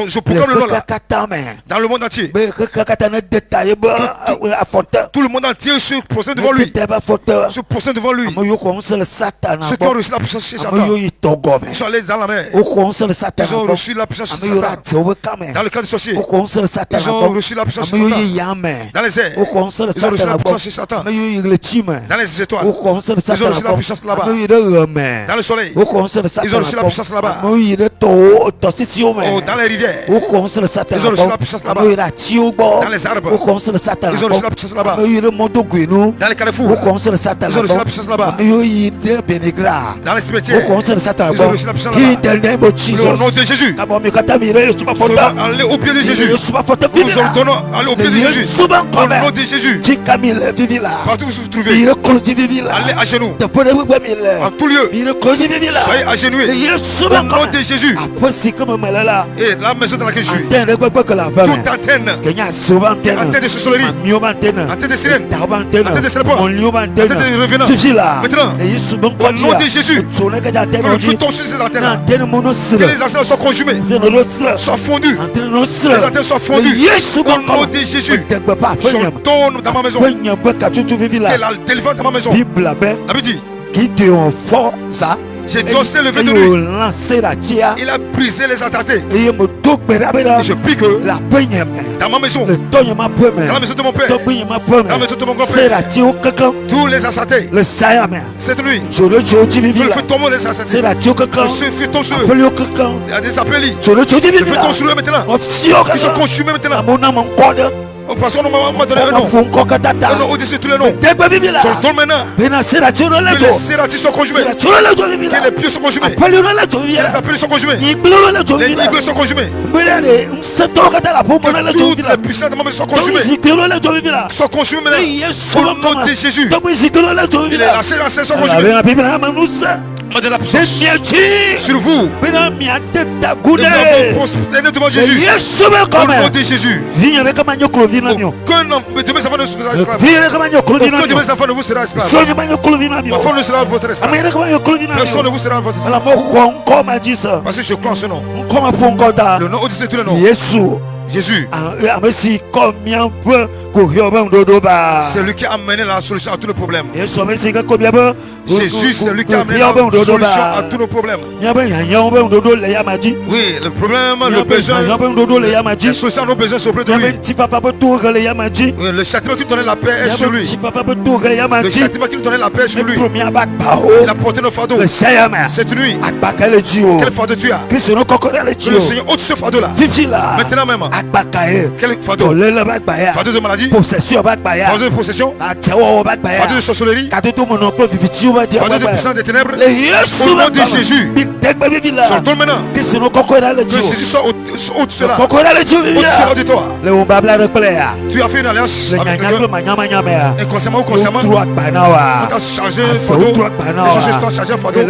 Je proclame le nom là. Kakatame. Dans le monde entier. Be kakatane détaillé ba a foto. Tout le monde entier se procède devant lui. Te ba foto. Se procède devant lui. Amoyo ko on se le Satan. Ceux qui ont reçu la puissance chez Satan. Amoyo itogome. Ils sont allés dans la mer. O ko on se le Satan. Ils ont reçu la puissance chez Amoyo Satan. ra te o kame. Dans le cas des sorciers. O ko on se le Satan. Ils ont reçu la puissance chez Amoyo Satan. yame. Dans les airs. O ko on se le Ils ont reçu la Satan. puissance chez Satan. Amoyo le chime. Dans les étoiles. O ko on se le Satan. Ils ont reçu la puissance là-bas. Amoyo de reme. Dans le soleil. O ko on se le Satan. Ils ont reçu la puissance là-bas. Amoyo de to sisio me. Oh, dans les rivières. O ko on se le Satan. Ils ont reçu la puissance là-bas. Amoyo da tiobo. Dans les arbres. O ko on se le Satan. Ils ont reçu la puissance là-bas. Amoyo de mondo gwenu. Dans les O carrefours. ko on se le Satan. Ils ont reçu la puissance là-bas. Amoyo de benegra. Dans les O cimetières. ko on se le Satan. Ils ont reçu la puissance In là-bas. the name of Jesus. Le nom de Jésus. Kabo mi kata mi re Yesu ba foto. Allez au pied de Jésus. Yesu ba foto Nous vivi vous la. ordonnons, allez au pied de Jésus. Yesu ba Au nom kome. de Jésus. Chika mi le vivi la. Partout où vous vous trouvez. Mire koloji vivi la. Allez à genoux. Te pone bugbe mi En le. tout lieu. Mire koloji vivi la. Soyez agenouillés. Yesu Au ba nom kome. de Jésus. Apo si kama malala. Et la maison dans laquelle je suis. Antenne gbegbe que la Toute femme. antenne. Kenya soba antenne. Antenne de sorcellerie. Mio ba antenne. Antenne de sirène. Taba antenne. Antenne de serpent. Mon lieu ba antenne. Antenne de revenant. Vivi la. Maintenant. Yesu ba Au koloji. nom de Jésus. Sone ka antenne. Que le feu tombe sur ces antennes. Antenne mono Que sire. les antennes soient conjumées. Zeno lo sire. Soient fondues. Antenne no sire. Les antennes soient fondues. Yesu ba Au nom kome. de Jésus. Degbe pa Je penyam. donne dans ma maison. Penyam be ka tutu vivi la. Que la délivrance dans ma maison. Bible la be. La Bible dit. Qui te fort ça. J'ai dansé le vœu de Et lui. lancé la tia. Il a brisé les attardés. Et me tok berabera. Et je prie que La penyam. dans ma maison, Le tonya ma peme. dans la maison de mon père, To penyam ma peme. dans la maison de mon C'est grand-père, la tia au kakan. tous les assatés, Le sayame. cette nuit, Cholo cholo que vivi le la. feu tombe les C'est assatés. la tia au kakan. Que ce feu tombe sur eux. Appelé au kakan. Il y a des appels. Cholo cholo Le vivi feu la. tombe sur eux maintenant. On fio Ils sont kakan. consumés maintenant. Amona mon code. Parce qu'on m'a donné un nom. Un nom au-dessus de tous les noms. J'entends maintenant. Que les sérati sont conjumés. Que les pieux sont conjumés. Que les appels sont conjumés. Les igles sont conjumés. Que toutes les puissances de mon sont conjumées. Sont conjumées maintenant. Au nom de Jésus. Il est la séance sont conjumées. La puissance sur vous. Prospérez devant Jésus. Au nom de Jésus. Aucun de mes enfants ne sera esclave. Aucun de mes enfants ne vous sera esclave. Ma femme ne sera votre esclave. Personne ne vous sera votre esclave. Parce que je crois en ce nom. Le nom au-dessus de tous les noms. Jésus. C'est lui qui a amené la solution à tous nos problèmes. Jésus, c'est lui qui a amené la solution à tous nos problèmes. Oui, le problème, le besoin, la solution à nos besoins sont auprès de lui. Oui, le châtiment qui nous donnait la paix est sur lui. Le châtiment qui nous donnait la paix est sur lui. Il a porté nos fardeaux. C'est lui. Quel fardeau tu as? Que le Seigneur ôte ce fardeau-là. Maintenant même. Quel fardeau? Fardeau de maladie? Fardeau de possession? Fardeau de sorcellerie? Fardeau de puissance des ténèbres? Au nom de Jésus. J'entends maintenant. Que Jésus soit au-dessus de cela. Au-dessus de toi. Tu as fait une alliance avec quelqu'un. Inconsciemment ou consciemment. Tu as chargé un fardeau. Les choses sont chargées un fardeau. Et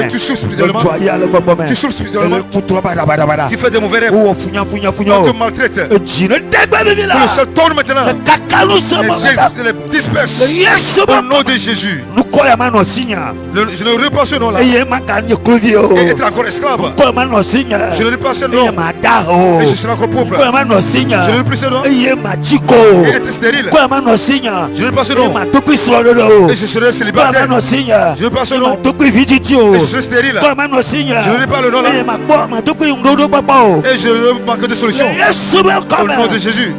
tu souffres spirituellement. Tu souffres spirituellement. Tu fais des mauvais rêves. On te maltraite. Que le seul tombe maintenant. Les disperse. Au nom de Jésus. Je ne reprends ce nom-là. Et être encore esclave. Je ne reprends ce nom. Et je serai encore pauvre. Je ne reprends ce nom. Et être stérile. Je ne reprends ce nom. Et je serai célibataire. Je ne reprends ce nom. Et je serai stérile. Je ne reprends le nom là. Et je ne manque de solution. Au nom de Jésus.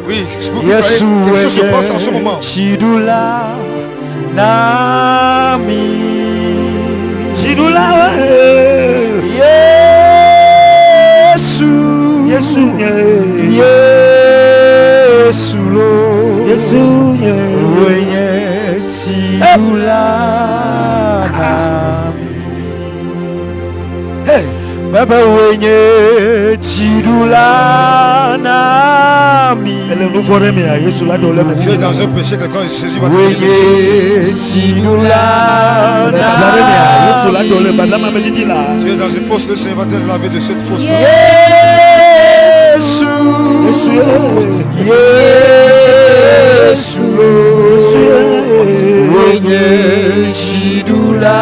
Oui, vous quelque chose se passe en ce moment. Baba wenye chidula nami. Tu es dans un péché que quand Jésus va te Wenye chidula nami. tu es dans une fosse, le Seigneur va te laver de cette fosse là. Yesu, wenye chidula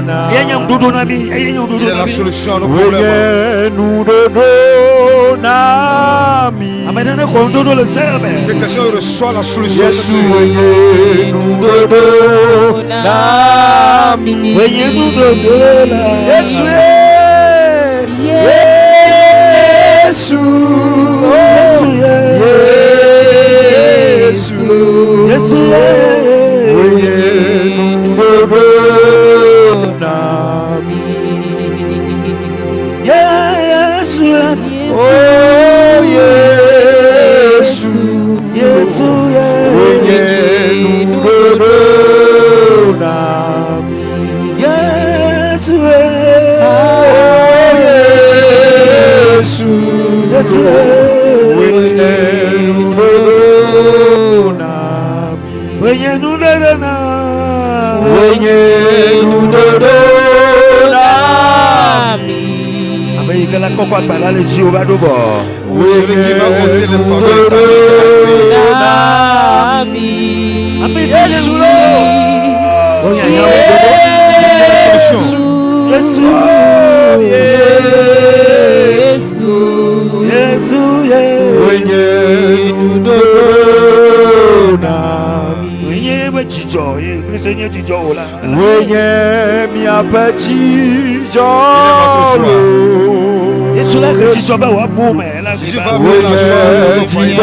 nami. Il est la solution à nos problèmes. Que quelqu'un reçoit la solution. Celui qui va ôter le fardeau de ta Jésus va brûler la joie dans ton foyer.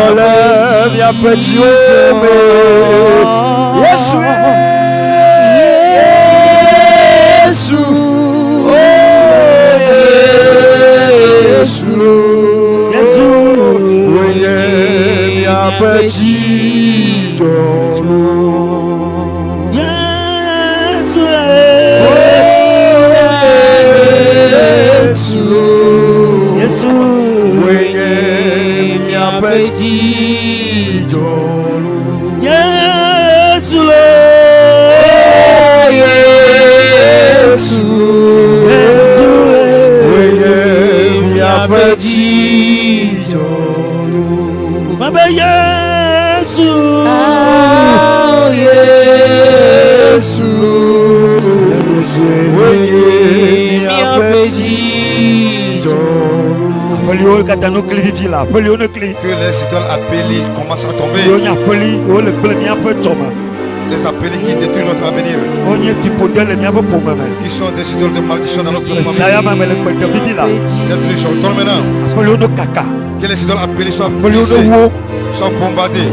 Que les idoles appelées commencent à tomber. Les appelés qui détruisent notre avenir. Qui sont des idoles de malédiction dans notre famille. Cette nuit, j'entends maintenant que les idoles appelées soient brisées, soient bombardées,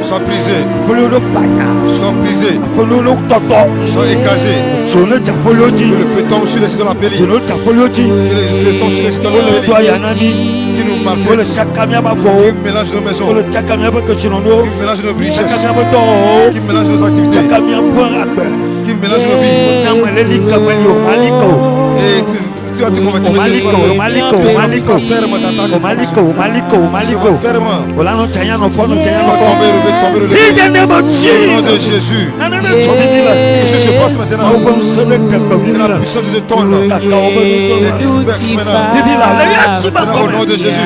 soient brisées, soient brisées, soient écrasées. Que le feu tombe sur les idoles appelées. Que le feu tombe sur les idoles appelées. Qui nous maltraitent, qui mélange nos maisons, qui mélange nos richesses, qui mélange nos activités, qui mélange nos vies. Et tu vas te convertir. Au nom de Jésus. Qu'est-ce qui se passe maintenant? Que la puissance de Dieu tombe et disperse maintenant. Au nom de Jésus.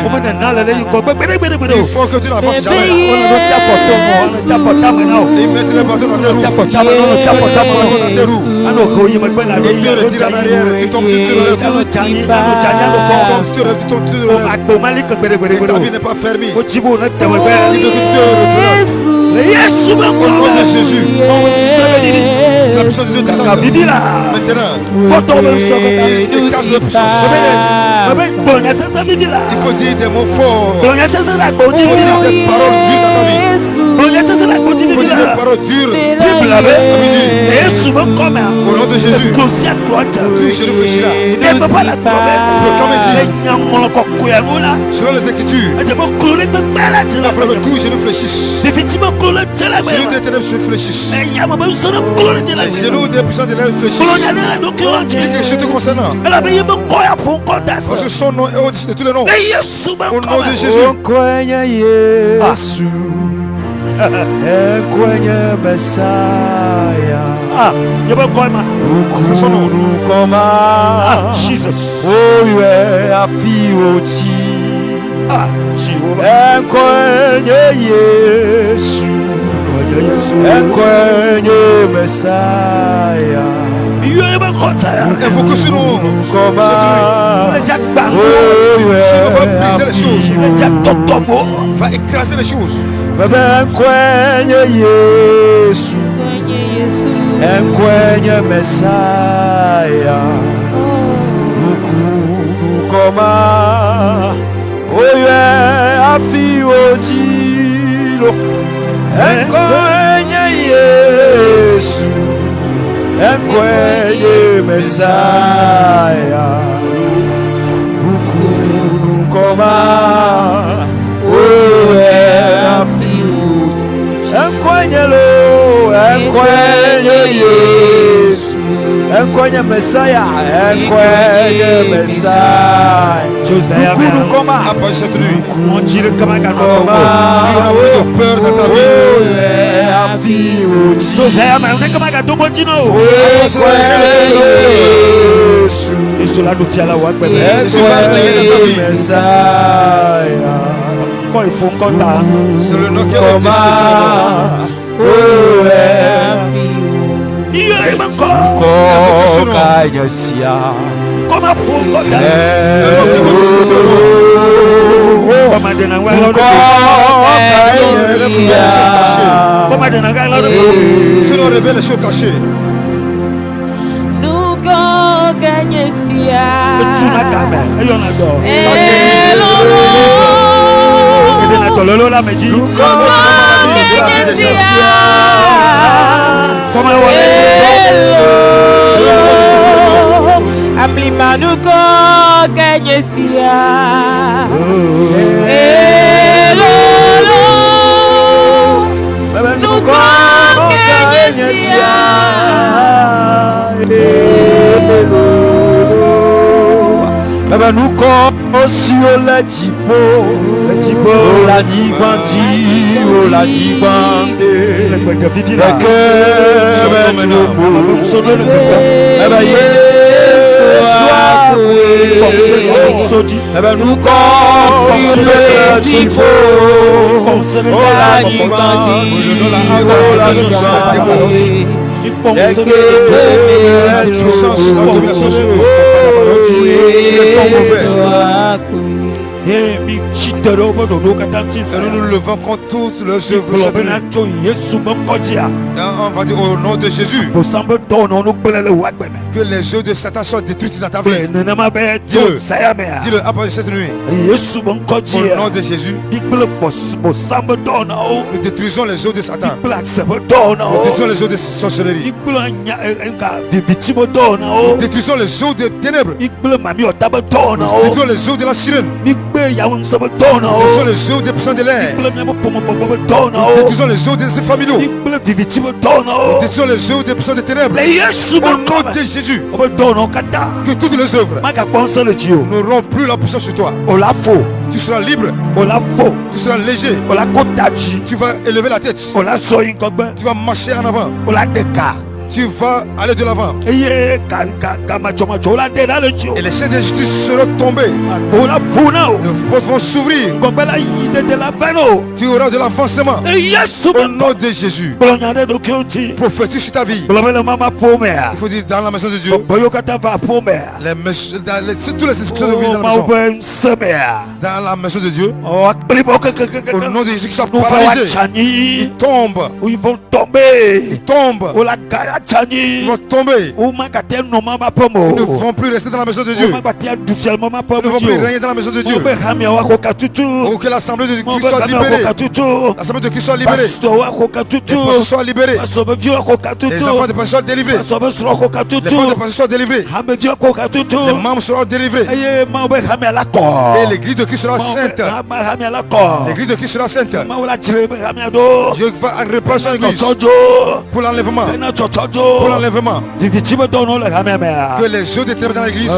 Il faut que tu n'avances jamais. Et mettre les bâtons dans tes roues. Tu retires en arrière. Tu tombes, tu te relèves. Ta vie n'est pas fermée. Il faut que tu te retrouves. Au nom de Jésus. La puissance de Dieu descend. Maintenant, il casse la puissance. Il faut dire des mots forts. Il faut dire des paroles dures dans ta vie. Il faut dire des paroles dures. Au nom de Jésus. Tu je réfléchiras. Proclame et dis. Selon les Écritures. Il faut que tout je réfléchisse. Les genoux des ténèbres se réfléchissent. Les genoux des puissants de l'air réfléchissent. Dis quelque chose te concernant. Parce que son nom est au-dessus de tous les noms. Au nom de Jésus. C'est son nom. Jesus. Oh, yeah, I feel Ekwenye Yesu, Ekwenye Messiah. Invoquez ce nom. Va écraser les choses. Ekwenye Yesu, Ekwenye Messiah. Nukuma. Oye afi ojilo Ekwenye Yesu Ekwenye Messiah Ukunu koma Oye afi ojilo Ekwenye lo Ekwenye Yesu Ekwenye Messiah Ekwenye Messiah Josiah, après cette nuit, on dit le Kamaka. Il y aura plus de peur dans ta vie. Josiah, mais on est comme un gâteau continu. Et cela nous tient la ouate. Quand il faut qu'on t'a. C'est le nom qui a été comment faut qu'on t'a. C'est nous révèle les choses cachées. Nous gagnons sia. Aplima nous gagnons sia. encore sur les dipos, la nibandi, la nibande, les cœurs, nous nous nous levons contre toutes les œuvres sataniques. On va dire au nom de Jésus que les œuvres de Satan soient détruites dans ta vie. Dis-le après cette nuit. Au nom de Jésus, nous détruisons les œuvres de Satan. Nous détruisons les œuvres de sorcellerie. Nous détruisons les œuvres de ténèbres. Nous détruisons les œuvres de la sirène. Nous détruisons les œuvres des puissants de l'air. Nous détruisons les œuvres des familiaux. Nous détruisons les œuvres des puissants des ténèbres. Au nom de Jésus, que toutes les œuvres n'auront plus la puissance sur toi. Tu seras libre. Tu seras léger. Tu vas élever la tête. Tu vas marcher en avant. Tu vas aller de l'avant. Et les chaînes d'injustice seront tombées. Les portes vont s'ouvrir. Tu auras de l'avancement. Au nom de Jésus. Prophétise sur ta vie. Il faut dire dans la maison de Dieu. Tous les instructions de vie dans la maison de Dieu. Au nom de Jésus qui soit paralysé. Ils tombent. Ils tombent. Ils vont tomber. Ils ne vont plus rester dans la maison de Dieu. Ils ne vont plus régner dans la maison de Dieu. Oh, que l'assemblée de Christ soit libérée. L'assemblée de Christ soit libérée. Les pasteurs soient libérés. Les enfants de pasteurs soient délivrés. Les femmes de pasteurs soient délivrés. Les membres seront délivrés. Et l'église de Christ sera sainte. L'église de Christ sera sainte. Dieu va réparer son église pour l'enlèvement. Pour l'enlèvement. Que les eaux des ténèbres dans l'église.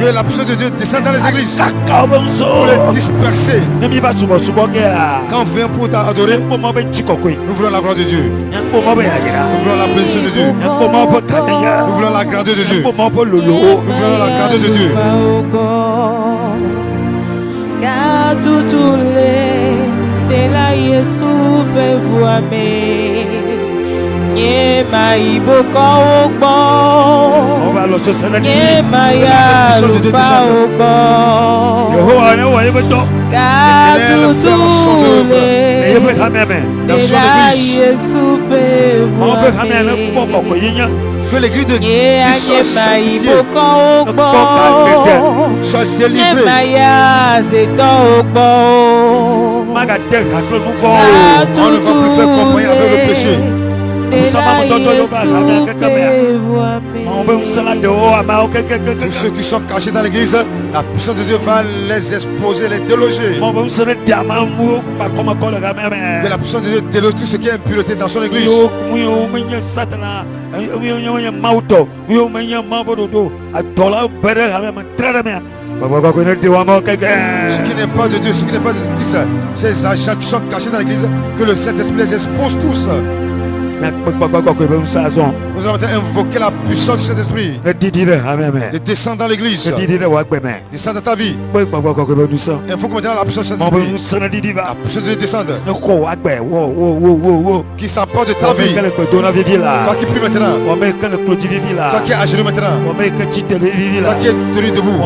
Que la puissance de Dieu descende dans les églises. Pour les disperser. Quand on vient pour t'adorer, nous voulons la gloire de Dieu. Nous voulons la bénédiction de Dieu. Nous voulons la grandeur de Dieu. Nous voulons la grandeur de Dieu. Car tout de la Yesu bebuame nye maiboko ogbo nye maya lupa ogbo car tout de la Yesu bebuame que l'église de Christ soit sanctifiée, soit délivrée. On ne va plus faire compagnie avec le péché. Tous ceux qui sont cachés dans l'église, la puissance de Dieu va les exposer, les déloger. Que la puissance de Dieu déloge tout ce qui est impureté dans son église. Ce qui n'est pas de Dieu, ce qui n'est pas de Christ, ces agents qui sont cachés dans l'église, que le Saint-Esprit les expose tous. Nous allons invoquer la puissance du Saint-Esprit de descendre dans l'église, descendre dans ta vie. Il faut que maintenant la puissance du Saint-Esprit, la puissance de Dieu descende, qui s'emporte de ta vie. Toi qui pries maintenant, toi qui es à genoux maintenant, toi qui es tenu debout,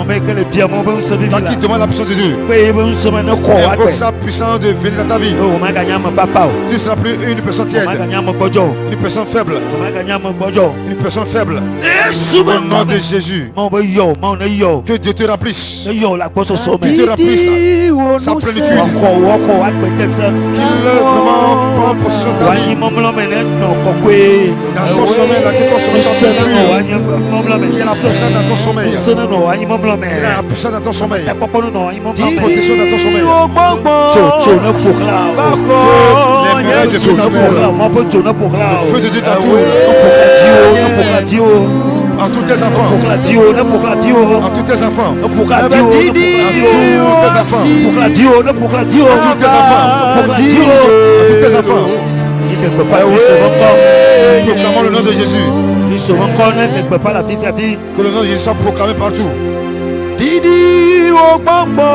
toi qui demande la puissance de Dieu, il faut que sa puissance de venir dans ta vie. Tu ne seras plus une personne tiède, une personne faible, une personne faible. Au nom de Jésus, que Dieu te remplisse, qu'il te remplisse sa plénitude, qu'il vraiment prend possession de ta vie. Dans ton sommeil, là, que ton sommeil soit pur. Qu'il y ait la puissance dans ton sommeil. Qu'il y ait la puissance dans ton sommeil. La protection dans ton sommeil. Que les miracles de Dieu t'entourent. Le feu de Dieu t'entoure. En tous tes enfants. Pour la Dio, ne pour la Dio. En tous tes enfants. Pour la Dio, En tous tes enfants. pour la Dio, ne pour la Dio. En tous tes enfants. Pour la Dio. En tous tes enfants. Il ne peut pas lui sauver encore. Proclamons le nom de Jésus. Lui sauver encore, ne peut pas la vie sa vie. Que le nom de Jésus soit proclamé partout. Didi o gbogbo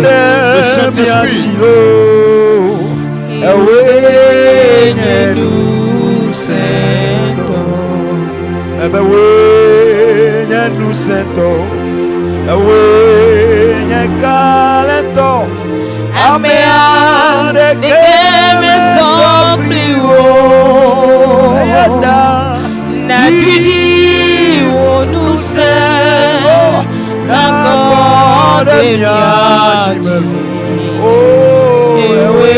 Le Saint-Esprit. Ewe nyenu sento. Ewe nyenu sento. Ewe nyekalento. Amea de que me sopliwo. Na didi onu se. Na kode miaji. Ewe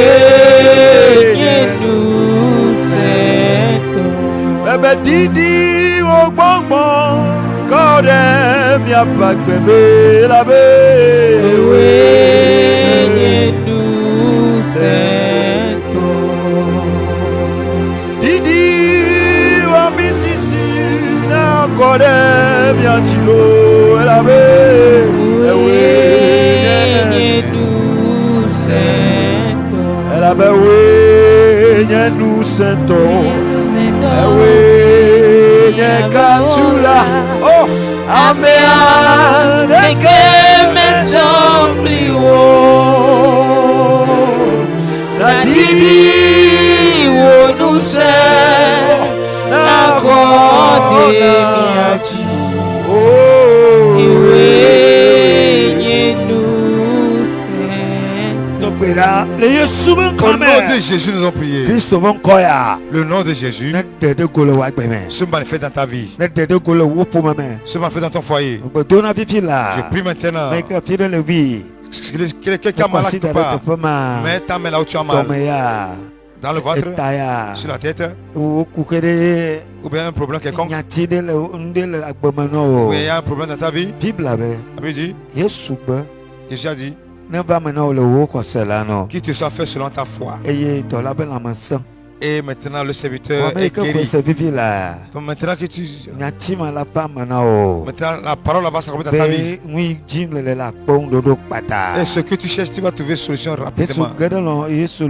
nyenu sento. Bebe didi o gbogbo kode mi apagbeme labe. Ewe nyenu sento. Didi o misisi na kode mi atilo labe. Ewe nyenu sento. Labe we nyenu sento. Ewe nyekatula. Oh, Amea de que me sopliwo. Na didi onu se. Na kode miaji. Ewe nyenu sento. Donc, là, les Yeshua, Au nom quand de même. Jésus, nous avons prié. Christ, on va Le nom de Jésus de Golo Wagbeme. se manifeste dans ta vie. De Golo Wopomame. Se manifeste dans ton foyer. Dona Vivi là. Je prie maintenant. Mais que fidèle le vie. Quelqu'un qui a mal quelque part. Mets ta main là où tu as mal. Tomea. Dans le ventre, Etaya. sur la tête, Ou Kukere. ou bien un problème quelconque. Nyati le Undel Ou Agbomano. il y a un problème dans ta vie. Bible là. La Bible dit, Yesuba. Jésus a dit, Ne va maintenant le Woko Selano. qu'il te soit fait selon ta foi. Et dans la belle amassant. Et maintenant le serviteur est Que guéri. c'est Vivi là. Donc maintenant que tu... Nyati la femme nao. Maintenant la parole va s'accomplir dans ta vie. Oui, Jim le la pong dodo pata. Et ce que tu cherches, tu vas trouver solution Yesu rapidement. gadalo Yesu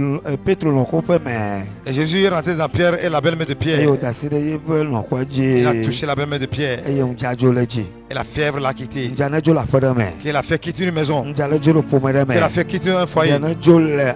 Petro lo ko me. Et Jésus est rentré dans Pierre et la belle main de Pierre. Yo dasire yebel no kwaje. Il a touché la belle main de Pierre. Et on jajo leji. Et la fièvre l'a quitté. Jana jo la fada me. Qu'il a fait quitter une maison. Njala jo lo pomere me. Qu'il a fait quitter un foyer. Jana jo le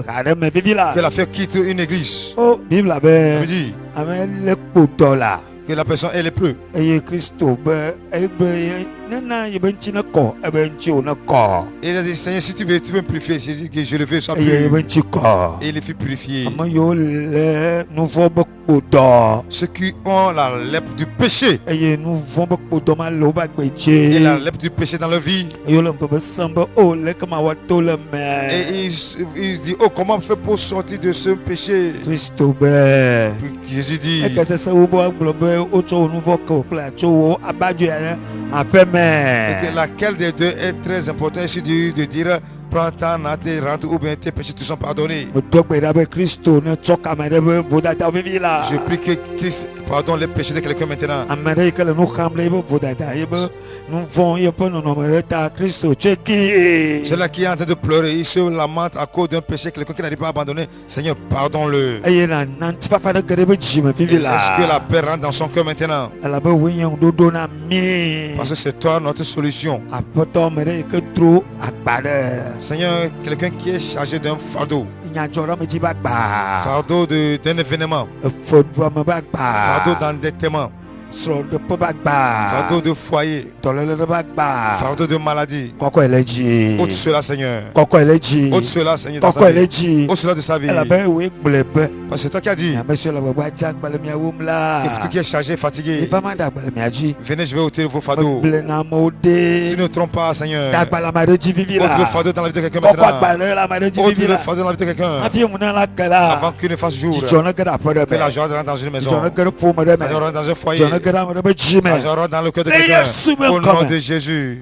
ade me bibi la. Qu'il a fait quitter une église. Oh, Bible Ça be. veut dire Amen le potola. que la personne est lépreux. Eye Christo be ebe nana yebenchi na ko ebenchi na ko. Et il a dit, Seigneur, si tu veux me purifier, j'ai dit que je le veux, sois Eye pur. yebenchi ko. Et il est fait purifier. Ama yo le nouveau podo. Ceux qui ont la lèpre du péché. Eye nouveau podo ma lo ba Et gbeje. la lèpre du péché dans leur vie. Yo le mpe samba o le kama wato le Et me. il dit, oh, comment faire pour sortir de ce péché? Christo be. Puis Jésus dit, E kese se wo bo aglobe o cho nouveau ko pla cho wo abaju ya afa me. que laquelle des deux est très important ici de dire, prends ta natte et rentre ou bien tes péchés te sont pardonnés. Mo to gbe da be Christo ne cho kamere be voda da vivi la. Je prie que Christ pardonne les péchés de quelqu'un maintenant. Amere ke le no kamle be voda da ye be no von ye pe no no mere ta Christo cheki. Celui qui est en train de pleurer, il se lamente à cause d'un péché, quelqu'un qui n'arrive pas à abandonner. Seigneur, pardonne-le. Eye na nanti papa de gere be jime vivi la. Est-ce que la paix rentre dans son cœur maintenant? La be wiyan dodo na mi. Parce que c'est toi notre solution. Apoto mere ke tro agbade. Seigneur, quelqu'un qui est chargé d'un fardeau, Nyajoro me jiba gba. fardeau d'un événement, Fodwa me ba gba. fardeau d'endettement, Sro de po ba gba. fardeau de foyer, Tolele de ba gba. fardeau de maladie. Koko eleji. Ôte cela, Seigneur. Koko eleji. Ôte cela, Seigneur, dans Koko sa vie. eleji. Ôte cela de sa vie. Elle a bien oui blebe. Parce que c'est toi qui as dit Ya monsieur la baba jak bale mi awum la. que tout qui est chargé, E fatigué, ba ma da bale mi aji. venez, je vais ôter vos fardeaux. Ble na Tu mode. ne trompes pas, Seigneur. Da bala ma de vivi Ôte le la. fardeau dans la vie de quelqu'un Koko maintenant. bala la ma de Ôte vivi le la. fardeau dans la vie de quelqu'un. Afi mu na la kala. Avant qu'il ne fasse jour. Jona gara pa de Que la me. joie rentre dans une maison. Jona gara po ma de me. La joie rentre dans un foyer. Jona Agora dans le cœur de quelqu'un. Au nom de Jésus.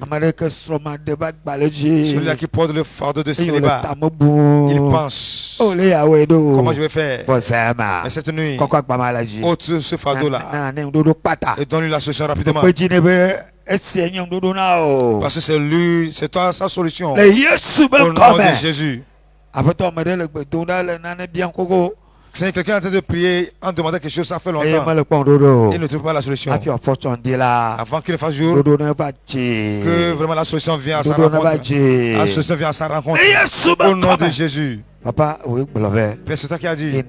Celui-là qui porte le fardeau de célibat. Il pense. Comment je vais faire? Mais cette nuit, ôte ce fardeau-là. Et donne-lui la solution rapidement. Parce que c'est lui, c'est toi sa solution. Au nom de Jésus. C'est quelqu'un est en train de prier en demandant quelque chose, ça fait longtemps. Il ne trouve pas la solution. Avant qu'il ne fasse jour, que vraiment la solution vient à sa rencontre. La solution vient à sa rencontre. Au nom de Jésus. Papa, oui, Père, c'est toi qui as dit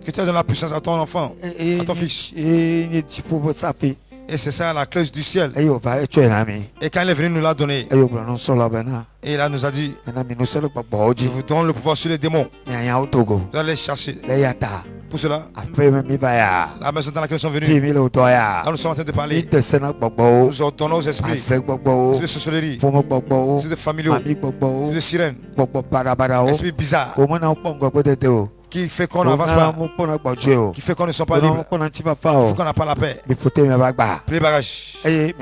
que tu as donné la puissance à ton enfant, à ton fils. Et c'est ça la clé du ciel. Et quand il est venu nous l'a donné. Et là nous a dit, je vous donne le pouvoir sur les démons. Vous allez les chasser. Pour cela, la maison dans laquelle nous sommes venus, là nous sommes en train de parler. Nous ordonnons aux esprits, esprits de sorcellerie, esprits de familiaux, esprits de sirènes, esprits bizarres, qui fait qu'on n'avance pas, qui fait qu'on ne sont pas libres, qui fait qu'on n'a pas la paix. Prenez bagage et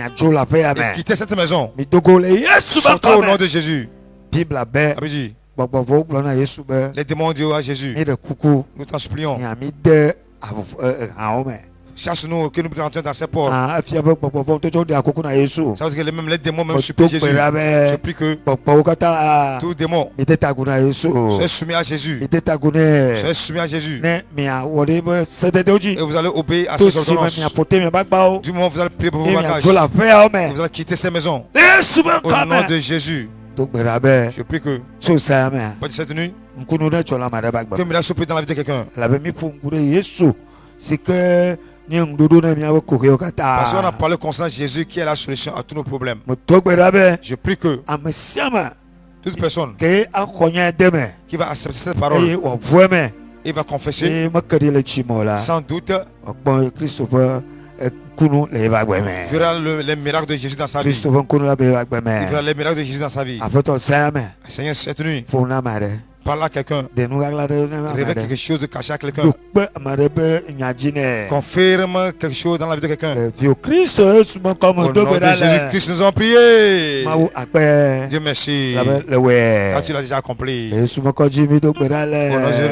quittez cette maison. Sortez au nom de Jésus. Les démons disent à Jésus, nous t'en supplions, chasse-nous, que nous rentrions dans ces portes. Ça veut dire que même les démons même supplient Jésus. Je prie que tout démon soient soumis à Jésus. Soyez soumis à Jésus. Et vous allez obéir à ces ordonnances. Du moment où vous allez prier pour vos bagages, vous allez quitter ces maisons. Au nom de Jésus. Je prie que cette nuit, que il a surpris dans la vie de quelqu'un. Parce qu'on a parlé concernant Jésus qui est la solution à tous nos problèmes. Je prie que toute personne qui va accepter cette parole, il va confesser, sans doute, verra les miracles de Jésus dans sa vie. Il verra les miracles de Jésus dans sa vie. Seigneur, cette nuit, parle à quelqu'un, révèle quelque chose de caché à quelqu'un, confirme quelque chose dans la vie de quelqu'un. Au nom de Jésus-Christ, nous avons prié. Dieu merci. Quand tu l'as déjà accompli. Au nom de Jésus,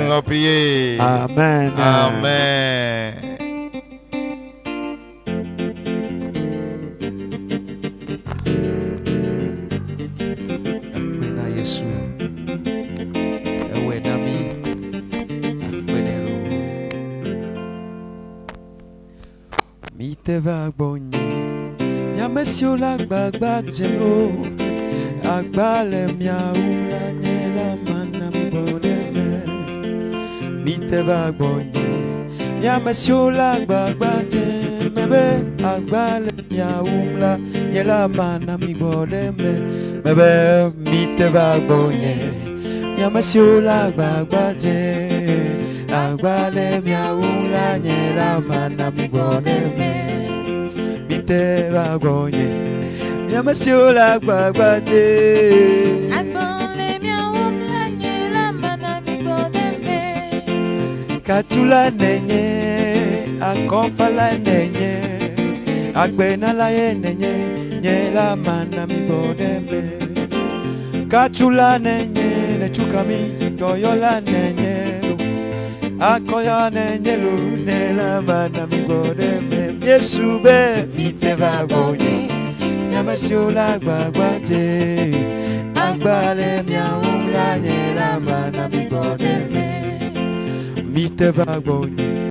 nous avons prié. Amen. Amen. Te va bonye, mia mesio la gbagba jemlo, agbale mia ula nyela mana mi bodeme. Mi te va bonye, mia mesio la gbagba jemebe, agbale mia ula nyela mana mi bodeme. Mebe mi te va bonye, mia mesio la gbagba jemebe, agbale mia ula nyela mana mi bodeme. Te va gonye, mia monsieur la gbagbaje. Agbale mia umla nyela mana mi bodeme. Katula nenye, akonfala nenye, agbena la ye nenye, nyela mana mi bodeme. Katula nenye, nechukami, toyola nenye, akoya nenye lu, nyela mana mi bodeme. Yesu be mi te va bonye, mia mesio la gbagbaje, agbale mia umla nyela mana mi bodeme, mi te va bonye.